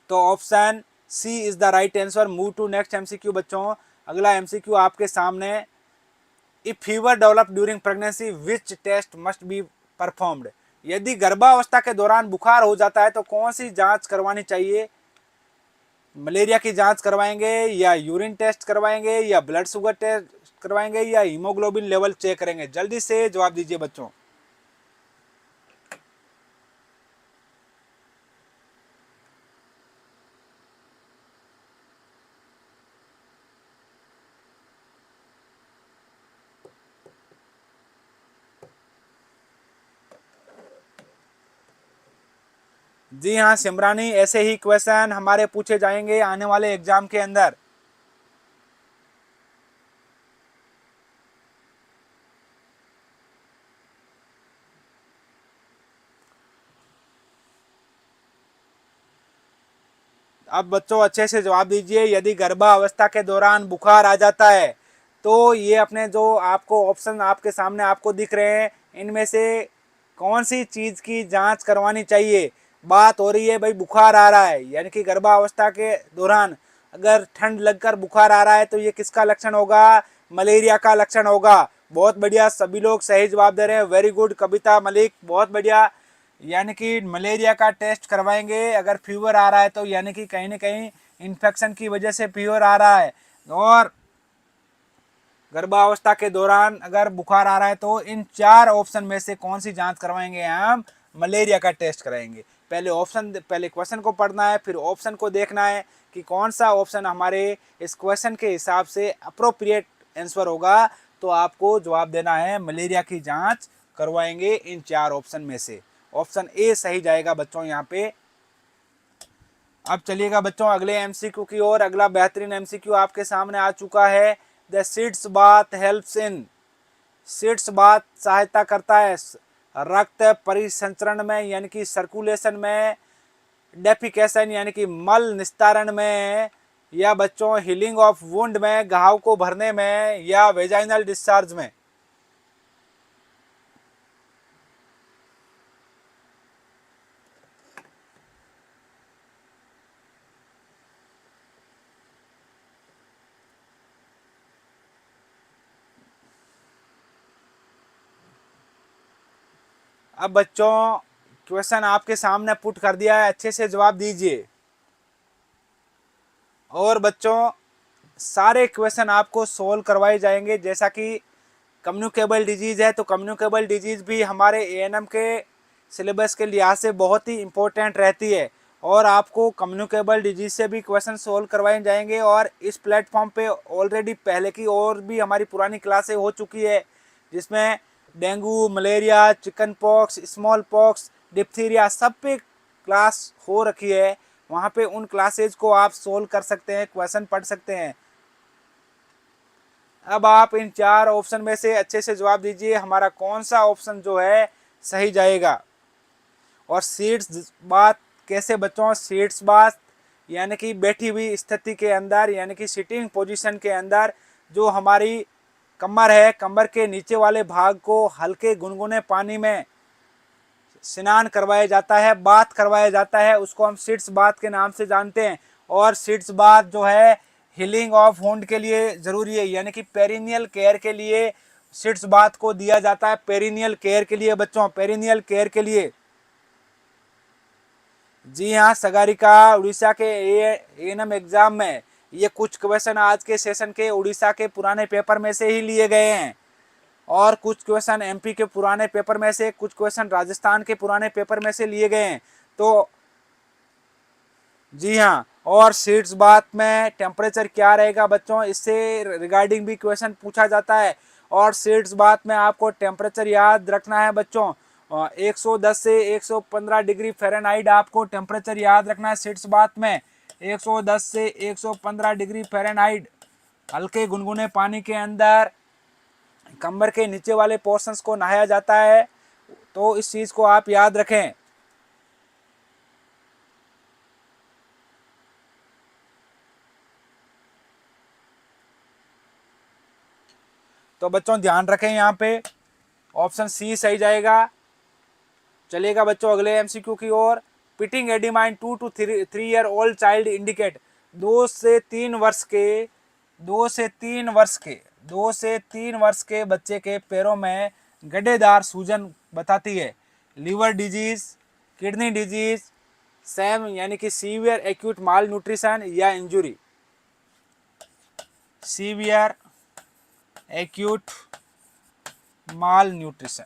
तो option C is the right answer. Move to next MCQ बच्चों। अगला MCQ आपके सामने, if fever develop during pregnancy which test must be performed, यदि गर्भावस्था के दौरान बुखार हो जाता है तो कौन सी जांच करवानी चाहिए, मलेरिया की जांच करवाएंगे, या यूरिन टेस्ट करवाएंगे, या ब्लड शुगर टेस्ट करवाएंगे, या हीमोग्लोबिन लेवल चेक करेंगे, जल्दी से जवाब दीजिए बच्चों। जी हाँ सिमरानी, ऐसे ही क्वेश्चन हमारे पूछे जाएंगे आने वाले एग्जाम के अंदर। अब बच्चों अच्छे से जवाब दीजिए, यदि गर्भावस्था के दौरान बुखार आ जाता है तो ये अपने जो आपको ऑप्शन आपके सामने आपको दिख रहे हैं, इनमें से कौन सी चीज़ की जांच करवानी चाहिए। बात हो रही है भाई बुखार आ रहा है, यानी कि गर्भावस्था के दौरान अगर ठंड लगकर बुखार आ रहा है तो ये किसका लक्षण होगा, मलेरिया का लक्षण होगा। बहुत बढ़िया, सभी लोग सही जवाब दे रहे हैं, वेरी गुड कविता मलिक, बहुत बढ़िया। यानी कि मलेरिया का टेस्ट करवाएंगे अगर फीवर आ रहा है तो, यानी कि कहीं ना कहीं इन्फेक्शन की वजह से फीवर आ रहा है, और गर्भावस्था के दौरान अगर बुखार आ रहा है तो इन चार ऑप्शन में से कौन सी जांच करवाएंगे, हम मलेरिया का टेस्ट कराएंगे। पहले क्वेश्चन को पढ़ना है, फिर ऑप्शन को देखना है कि कौन सा ऑप्शन हमारे इस क्वेश्चन के हिसाब से अप्रोप्रिएट आंसर होगा। तो आपको जवाब देना है मलेरिया की जांच करवाएंगे इन चार ऑप्शन में से, ऑप्शन ए सही जाएगा बच्चों यहाँ पे। अब चलिएगा बच्चों अगले MCQ की ओर। अगला बेहतरीन MCQ आपके सामने आ चुका है। The seeds bath helps in, seeds bath सहायता करता है रक्त परिसंचरण में, यानी कि सर्कुलेशन में, डेफिकेशन यानी कि मल निस्तारण में, या बच्चों हीलिंग ऑफ वुंड में, घाव को भरने में, या वेजाइनल डिस्चार्ज में। अब बच्चों क्वेश्चन आपके सामने पुट कर दिया है, अच्छे से जवाब दीजिए। और बच्चों सारे क्वेश्चन आपको सोल्व करवाए जाएंगे। जैसा कि कम्युनिकेबल डिजीज़ है तो कम्युनिकेबल डिजीज़ भी हमारे ANM के सिलेबस के लिहाज से बहुत ही इम्पोर्टेंट रहती है, और आपको कम्युनिकेबल डिजीज़ से भी क्वेश्चन सोल्व करवाए जाएंगे। और इस प्लेटफॉर्म पे ऑलरेडी पहले की और भी हमारी पुरानी क्लासें हो चुकी है, जिसमें dengue, malaria, chicken pox, small pox, diphtheria सब पे क्लास हो रखी है। वहाँ पे उन क्लासेज को आप सोल्व कर सकते हैं, क्वेश्चन पढ़ सकते हैं। अब आप इन 4 ऑप्शन में से अच्छे से जवाब दीजिए, हमारा कौन सा ऑप्शन जो है सही जाएगा। और सीट्स बात कैसे बच्चों, सीट्स बात यानी कि बैठी हुई स्थिति के अंदर, यानी कि सिटिंग पोजीशन के अंदर जो हमारी कमर है, कमर के नीचे वाले भाग को हल्के गुनगुने पानी में स्नान करवाया जाता है, बाथ करवाया जाता है, उसको हम सिट्स बाथ के नाम से जानते हैं। और सिट्स बाथ जो है हीलिंग ऑफ वुंड के लिए ज़रूरी है, यानी कि पेरिनियल केयर के लिए सिट्स बाथ को दिया जाता है, पेरिनियल केयर के लिए बच्चों, पेरिनियल केयर के लिए। जी हाँ सगारिका, उड़ीसा के एएनएम एग्जाम में ये कुछ क्वेश्चन आज के सेशन के उड़ीसा के पुराने पेपर में से ही लिए गए हैं, और कुछ क्वेश्चन एमपी के पुराने पेपर में से, कुछ क्वेश्चन राजस्थान के पुराने पेपर में से लिए गए हैं। तो जी हाँ, और सीट्स बात में टेम्परेचर क्या रहेगा बच्चों, इससे रिगार्डिंग भी क्वेश्चन पूछा जाता है। और सीट्स बात में आपको टेम्परेचर याद रखना है बच्चों, 110 से 115 डिग्री फ़ारेनहाइट आपको टेम्परेचर याद रखना है सीट्स बात में। 110 से 115 डिग्री फ़ारेनहाइट हल्के गुनगुने पानी के अंदर कमर के नीचे वाले पोर्शंस को नहाया जाता है, तो इस चीज़ को आप याद रखें। तो बच्चों ध्यान रखें, यहाँ पे ऑप्शन सी सही जाएगा। चलेगा बच्चों अगले एमसीक्यू की ओर। Pitting edema in 2 to 3 year old child indicate, 2 से 3 वर्ष के 2 से 3 वर्ष के 2 से 3 वर्ष के बच्चे के पैरों में गड्ढेदार सूजन बताती है। Liver disease, kidney disease, SAM यानी कि सीवियर एक्यूट माल न्यूट्रिशन या injury. Severe acute malnutrition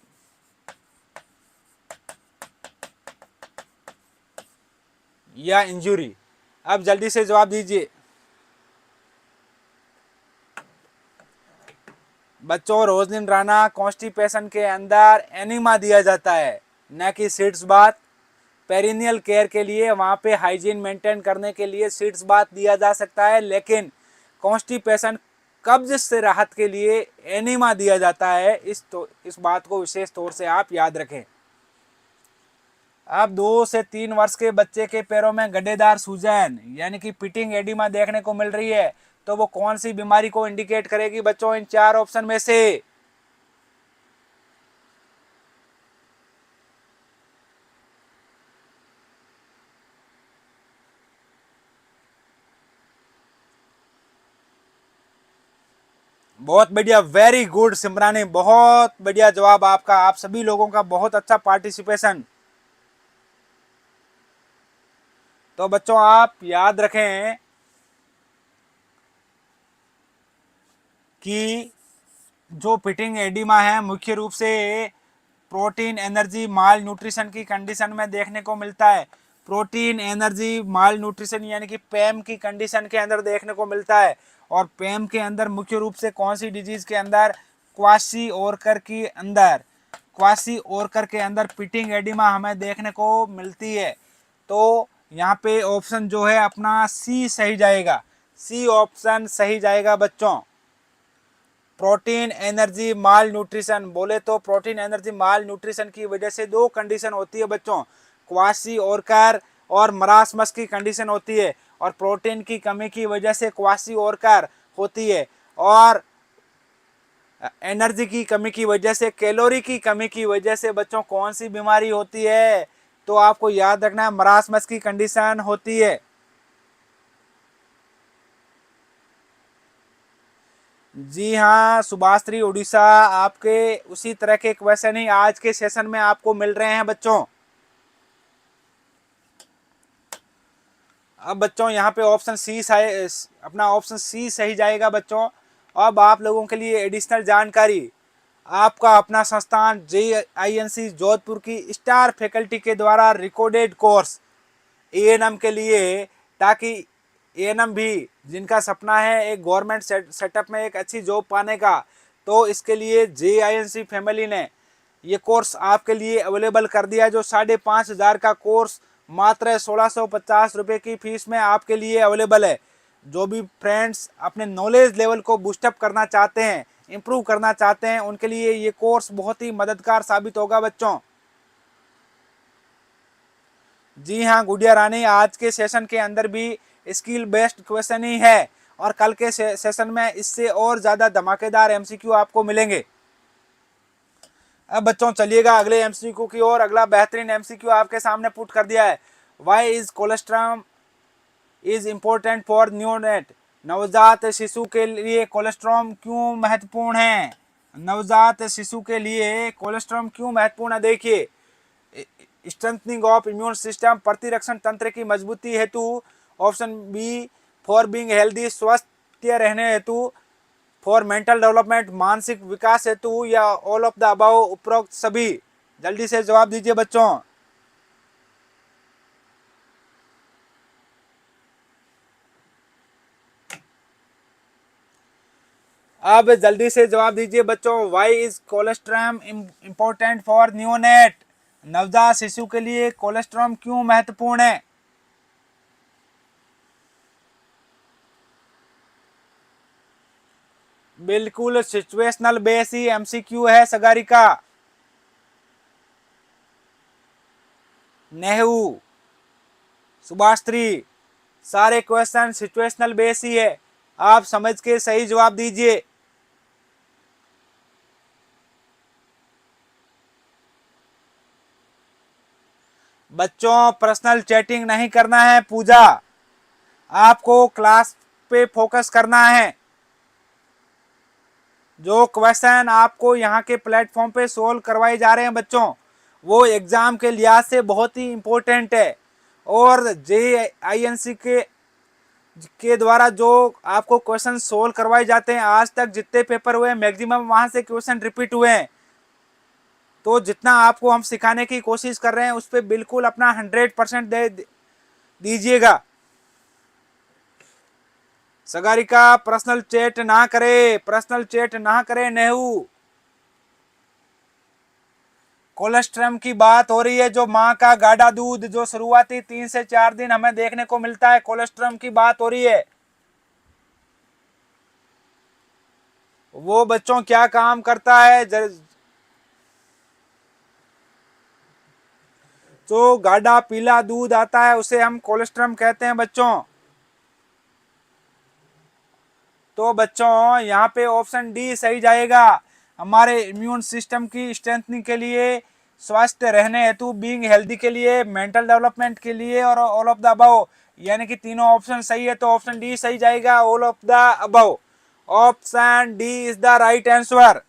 या इंजुरी। अब जल्दी से जवाब दीजिए बच्चों। रोजलिन राणा, कॉन्स्टिपेशन के अंदर एनिमा दिया जाता है, न कि सीड्स बाथ। पेरिनियल केयर के लिए वहाँ पे हाइजीन मेंटेन करने के लिए सीड्स बाथ दिया जा सकता है, लेकिन कॉन्स्टिपेशन कब्ज से राहत के लिए एनिमा दिया जाता है। इस बात को विशेष तौर से आप याद रखें। अब 2 से 3 वर्ष के बच्चे के पैरों में गड्ढेदार सूजन यानी कि पिटिंग एडिमा देखने को मिल रही है, तो वो कौन सी बीमारी को इंडिकेट करेगी बच्चों इन 4 ऑप्शन में से। बहुत बढ़िया, वेरी गुड सिमरानी, बहुत बढ़िया जवाब आपका, आप सभी लोगों का बहुत अच्छा पार्टिसिपेशन। तो बच्चों आप याद रखें कि जो पिटिंग एडिमा है मुख्य रूप से प्रोटीन एनर्जी माल न्यूट्रिशन की कंडीशन में देखने को मिलता है। प्रोटीन एनर्जी माल न्यूट्रिशन यानी कि पैम की कंडीशन के अंदर देखने को मिलता है। और पैम के अंदर मुख्य रूप से कौन सी डिजीज के अंदर, क्वासी ओरकर के अंदर, क्वासी ओरकर के अंदर पिटिंग एडिमा हमें देखने को मिलती है। तो यहाँ पे ऑप्शन जो है अपना सी सही जाएगा, सी ऑप्शन सही जाएगा बच्चों। प्रोटीन एनर्जी माल न्यूट्रिशन बोले तो प्रोटीन एनर्जी माल न्यूट्रिशन की वजह से 2 कंडीशन होती है बच्चों, क्वासी ओरकर और मरासमस की कंडीशन होती है। और प्रोटीन की कमी की वजह से क्वासी ओरकर होती है, और एनर्जी की कमी की वजह से, कैलोरी की कमी की वजह से बच्चों कौन सी बीमारी होती है, तो आपको याद रखना है मरासमस की कंडीशन होती है। जी हाँ सुभाश्री उड़ीसा, आपके उसी तरह के क्वेश्चन ही आज के सेशन में आपको मिल रहे हैं बच्चों। अब बच्चों यहाँ पे ऑप्शन सी अपना ऑप्शन सी सही जाएगा बच्चों। अब आप लोगों के लिए एडिशनल जानकारी, आपका अपना संस्थान JINC जोधपुर की स्टार फैकल्टी के द्वारा रिकॉर्डेड कोर्स एएनएम के लिए, ताकि एएनएम भी जिनका सपना है एक गवर्नमेंट सेटअप में एक अच्छी जॉब पाने का, तो इसके लिए JINC फैमिली ने ये कोर्स आपके लिए अवेलेबल कर दिया, जो 5,500 का कोर्स मात्र 1650 रुपये की फीस में आपके लिए अवेलेबल है। जो भी फ्रेंड्स अपने नॉलेज लेवल को बूस्टअप करना चाहते हैं, इम्प्रूव करना चाहते हैं, उनके लिए ये कोर्स बहुत ही मददगार साबित होगा बच्चों। जी हाँ गुड़िया रानी, आज के सेशन के अंदर भी स्किल बेस्ड क्वेश्चन ही है और कल के सेशन में इससे और ज़्यादा धमाकेदार एमसीक्यू आपको मिलेंगे। अब बच्चों चलिएगा अगले एमसीक्यू की ओर। अगला बेहतरीन एमसीक्यू आपके सामने पुट कर दिया है। Why is cholesterol is important for neonate. नवजात शिशु के लिए कोलेस्ट्रॉल क्यों महत्वपूर्ण है? नवजात शिशु के लिए कोलेस्ट्रॉल क्यों महत्वपूर्ण है? देखिए, स्ट्रेंथनिंग ऑफ इम्यून सिस्टम, प्रतिरक्षण तंत्र की मजबूती हेतु। Option B for being healthy, स्वस्थ रहने हेतु। फॉर मेंटल डेवलपमेंट, मानसिक विकास हेतु, या ऑल ऑफ द अबव, उपरोक्त सभी। जल्दी से जवाब दीजिए बच्चों। अब जल्दी से जवाब दीजिए बच्चों। Why is cholesterol important for neonate. नवजात शिशु के लिए कोलेस्ट्रॉल क्यों महत्वपूर्ण है? बिल्कुल सिचुएशनल बेस ही एमसीक्यू है सगारिका। नेहरू, सुभाश्री, सारे क्वेश्चन सिचुएशनल बेस ही है। आप समझ के सही जवाब दीजिए। बच्चों पर्सनल चैटिंग नहीं करना है पूजा, आपको क्लास पे फोकस करना है। जो क्वेश्चन आपको यहाँ के प्लेटफॉर्म पे सोल्व करवाए जा रहे हैं बच्चों, वो एग्जाम के लिहाज से बहुत ही इम्पोर्टेंट है। और JINC के द्वारा जो आपको क्वेश्चन सोल्व करवाए जाते हैं, आज तक जितने पेपर हुए मैक्सिमम वहां से क्वेश्चन रिपीट हुए हैं। तो जितना आपको हम सिखाने की कोशिश कर रहे हैं उस पर बिल्कुल अपना 100% दे दीजिएगा। सगारिका पर्सनल चैट ना करे, पर्सनल चैट ना करे। नेहरू, कोलेस्ट्रम की बात हो रही है, जो माँ का गाढ़ा दूध जो शुरुआती 3 से 4 दिन हमें देखने को मिलता है, कोलेस्ट्रम की बात हो रही है। वो बच्चों क्या काम करता है? जो गाढ़ा पीला दूध आता है उसे हम कोलेस्ट्रम कहते हैं बच्चों। तो बच्चों यहाँ पे ऑप्शन डी सही जाएगा। हमारे इम्यून सिस्टम की स्ट्रेंथनिंग के लिए, स्वस्थ रहने हेतु, बीइंग हेल्दी के लिए, मेंटल डेवलपमेंट के लिए और ऑल ऑफ द अबव, यानी कि तीनों ऑप्शन सही है। तो ऑप्शन डी सही जाएगा, all of the above. Option D is the right answer.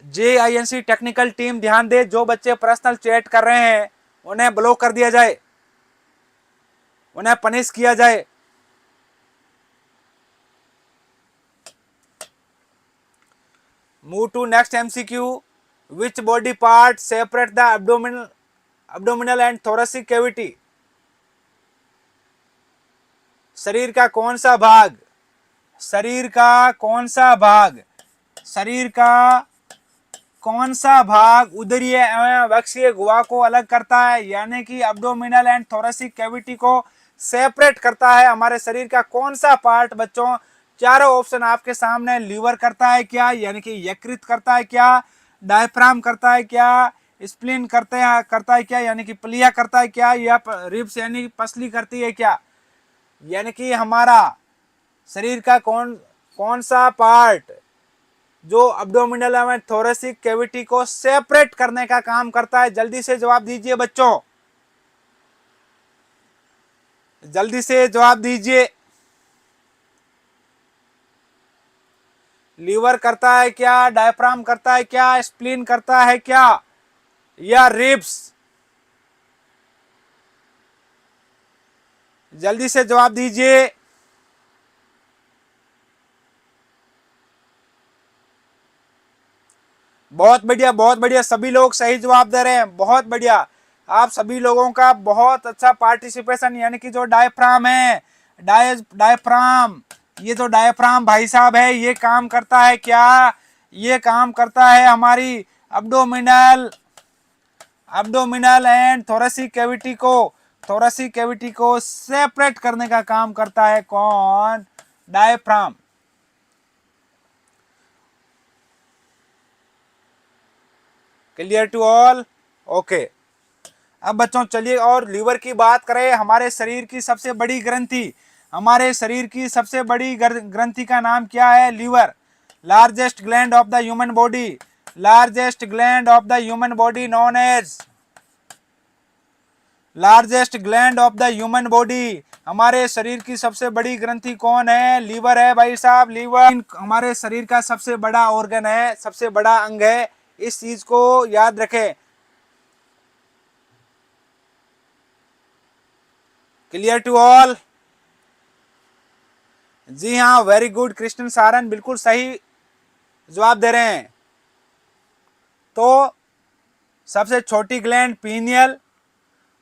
JINC technical team ध्यान दे, जो बच्चे पर्सनल चैट कर रहे हैं उन्हें ब्लॉक कर दिया जाए, उन्हें पनिश किया जाए। Move to next MCQ. Which body part separate the abdominal and thoracic cavity? शरीर का कौन सा भाग, शरीर का कौन सा भाग, शरीर का कौन सा भाग उदरीय एवं वक्षीय गुहा को अलग करता है, यानी कि अब्डोमिनल एंड थोरेसिक कैविटी को सेपरेट करता है? हमारे शरीर का कौन सा पार्ट बच्चों? चारों ऑप्शन आपके सामने। लीवर करता है क्या, यानी कि यकृत करता है क्या? डायफ्राम करता है क्या? स्प्लीन करता है क्या, यानी कि प्लिया करता है क्या? या रिब्स यानी पसली करती है क्या? यानी कि हमारा शरीर का कौन सा पार्ट जो अब्डोमिनल एवं थोरेसिक कैविटी को सेपरेट करने का काम करता है? जल्दी से जवाब दीजिए बच्चों, जल्दी से जवाब दीजिए। लीवर करता है क्या, डायफ्राम करता है क्या, स्प्लीन करता है क्या, या रिब्स? जल्दी से जवाब दीजिए। बहुत बढ़िया, बहुत बढ़िया, सभी लोग सही जवाब दे रहे हैं, बहुत बढ़िया। आप सभी लोगों का बहुत अच्छा पार्टिसिपेशन। यानी कि जो डायफ्राम है, डायफ्राम, ये जो डायफ्राम भाई साहब है, ये काम करता है क्या? ये काम करता है हमारी अब्डोमिनल एंड थोरेसिक कैविटी को थोरेसिक कैविटी को सेपरेट करने का काम करता है कौन? Diaphragm. Clear to all? Okay. अब बच्चों चलिए और लीवर की बात करें। हमारे शरीर की सबसे बड़ी ग्रंथि, हमारे शरीर की सबसे बड़ी ग्रंथि का नाम क्या है? Liver. Largest gland of the human body, largest gland of the human body known as, largest gland of the human body. हमारे शरीर की सबसे बड़ी ग्रंथि कौन है? लीवर है भाई साहब, लीवर हमारे शरीर का सबसे बड़ा ऑर्गन है, सबसे बड़ा अंग है। इस चीज को याद रखें। Clear to all? जी हाँ, वेरी गुड कृष्ण सारन, बिल्कुल सही जवाब दे रहे हैं। तो सबसे छोटी ग्लैंड पीनियल,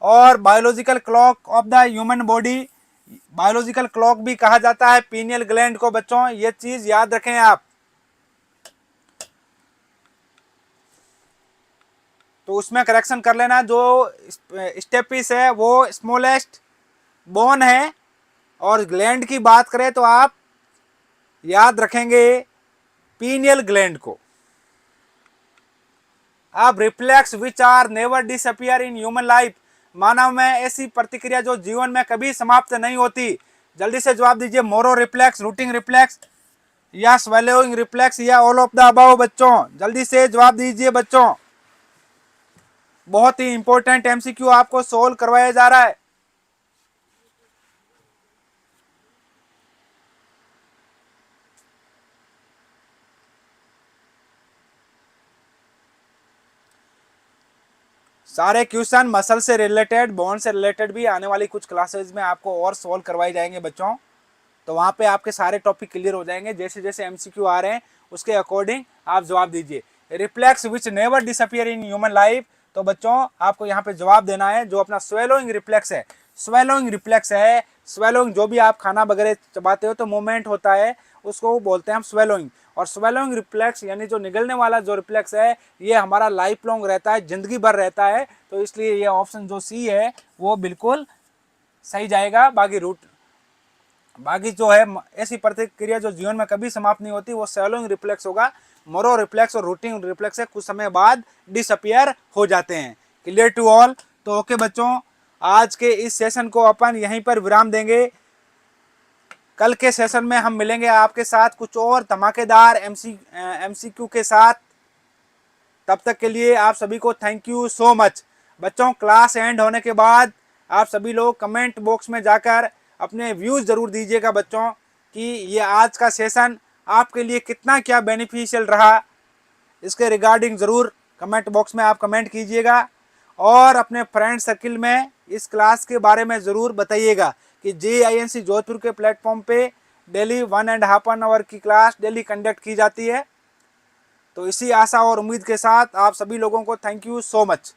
और biological clock of the human body, biological clock भी कहा जाता है पीनियल ग्लैंड को। बच्चों ये चीज याद रखें आप। तो उसमें करेक्शन कर लेना, जो स्टेपिस है वो स्मॉलेस्ट बोन है, और ग्लैंड की बात करें तो आप याद रखेंगे पीनियल ग्लैंड को। अब reflex which are never disappear in human life, मानव में ऐसी प्रतिक्रिया जो जीवन में कभी समाप्त नहीं होती। जल्दी से जवाब दीजिए। मोरो रिफ्लेक्स, रूटिंग रिफ्लेक्स, या स्वेलोइंग रिफ्लेक्स, या ऑल ऑफ द अबव। बच्चों जल्दी से जवाब दीजिए बच्चों। बहुत ही इंपॉर्टेंट एमसीक्यू आपको सोल्व करवाया जा रहा है। सारे क्वेश्चन मसल से रिलेटेड, बोन से रिलेटेड भी आने वाली कुछ क्लासेस में आपको और सोल्व करवाए जाएंगे बच्चों। तो वहां पे आपके सारे टॉपिक क्लियर हो जाएंगे। जैसे जैसे एमसीक्यू आ रहे हैं उसके अकॉर्डिंग आप जवाब दीजिए। Reflex which never disappear in human life, तो बच्चों आपको यहाँ पे जवाब देना है जो अपना स्वेलोइंग रिफ्लेक्स है। स्वेलोइंग रिफ्लेक्स है, स्वेलोइंग जो भी आप खाना वगैरह चबाते हो तो मूवमेंट होता है, उसको बोलते हैं हम स्वेलोइंग। और स्वेलोइंग रिफ्लेक्स यानी जो निगलने वाला जो रिफ्लेक्स है, ये हमारा लाइफ लॉन्ग रहता है, जिंदगी भर रहता है। तो इसलिए ये ऑप्शन जो सी है वो बिल्कुल सही जाएगा। बाकी जो है ऐसी प्रतिक्रिया जो जीवन में कभी समाप्त नहीं होती वो स्वेलोइंग रिफ्लेक्स होगा। मोरो रिफ्लेक्स और रूटिंग रिफ्लेक्स है कुछ समय बाद डिसअपियर हो जाते हैं। Clear to all? तो ओके बच्चों, आज के इस सेशन को अपन यहीं पर विराम देंगे। कल के सेशन में हम मिलेंगे आपके साथ कुछ और धमाकेदार एमसीक्यू के साथ। तब तक के लिए आप सभी को थैंक यू सो मच। बच्चों क्लास एंड होने के बाद आप सभी लोग कमेंट बॉक्स में जाकर अपने व्यूज जरूर दीजिएगा बच्चों कि ये आज का सेशन आपके लिए कितना क्या बेनिफिशियल रहा। इसके रिगार्डिंग ज़रूर कमेंट बॉक्स में आप कमेंट कीजिएगा, और अपने फ्रेंड सर्किल में इस क्लास के बारे में ज़रूर बताइएगा कि JINC जोधपुर के प्लेटफॉर्म पे डेली 1.5 आवर की क्लास डेली कंडक्ट की जाती है। तो इसी आशा और उम्मीद के साथ आप सभी लोगों को थैंक यू सो मच।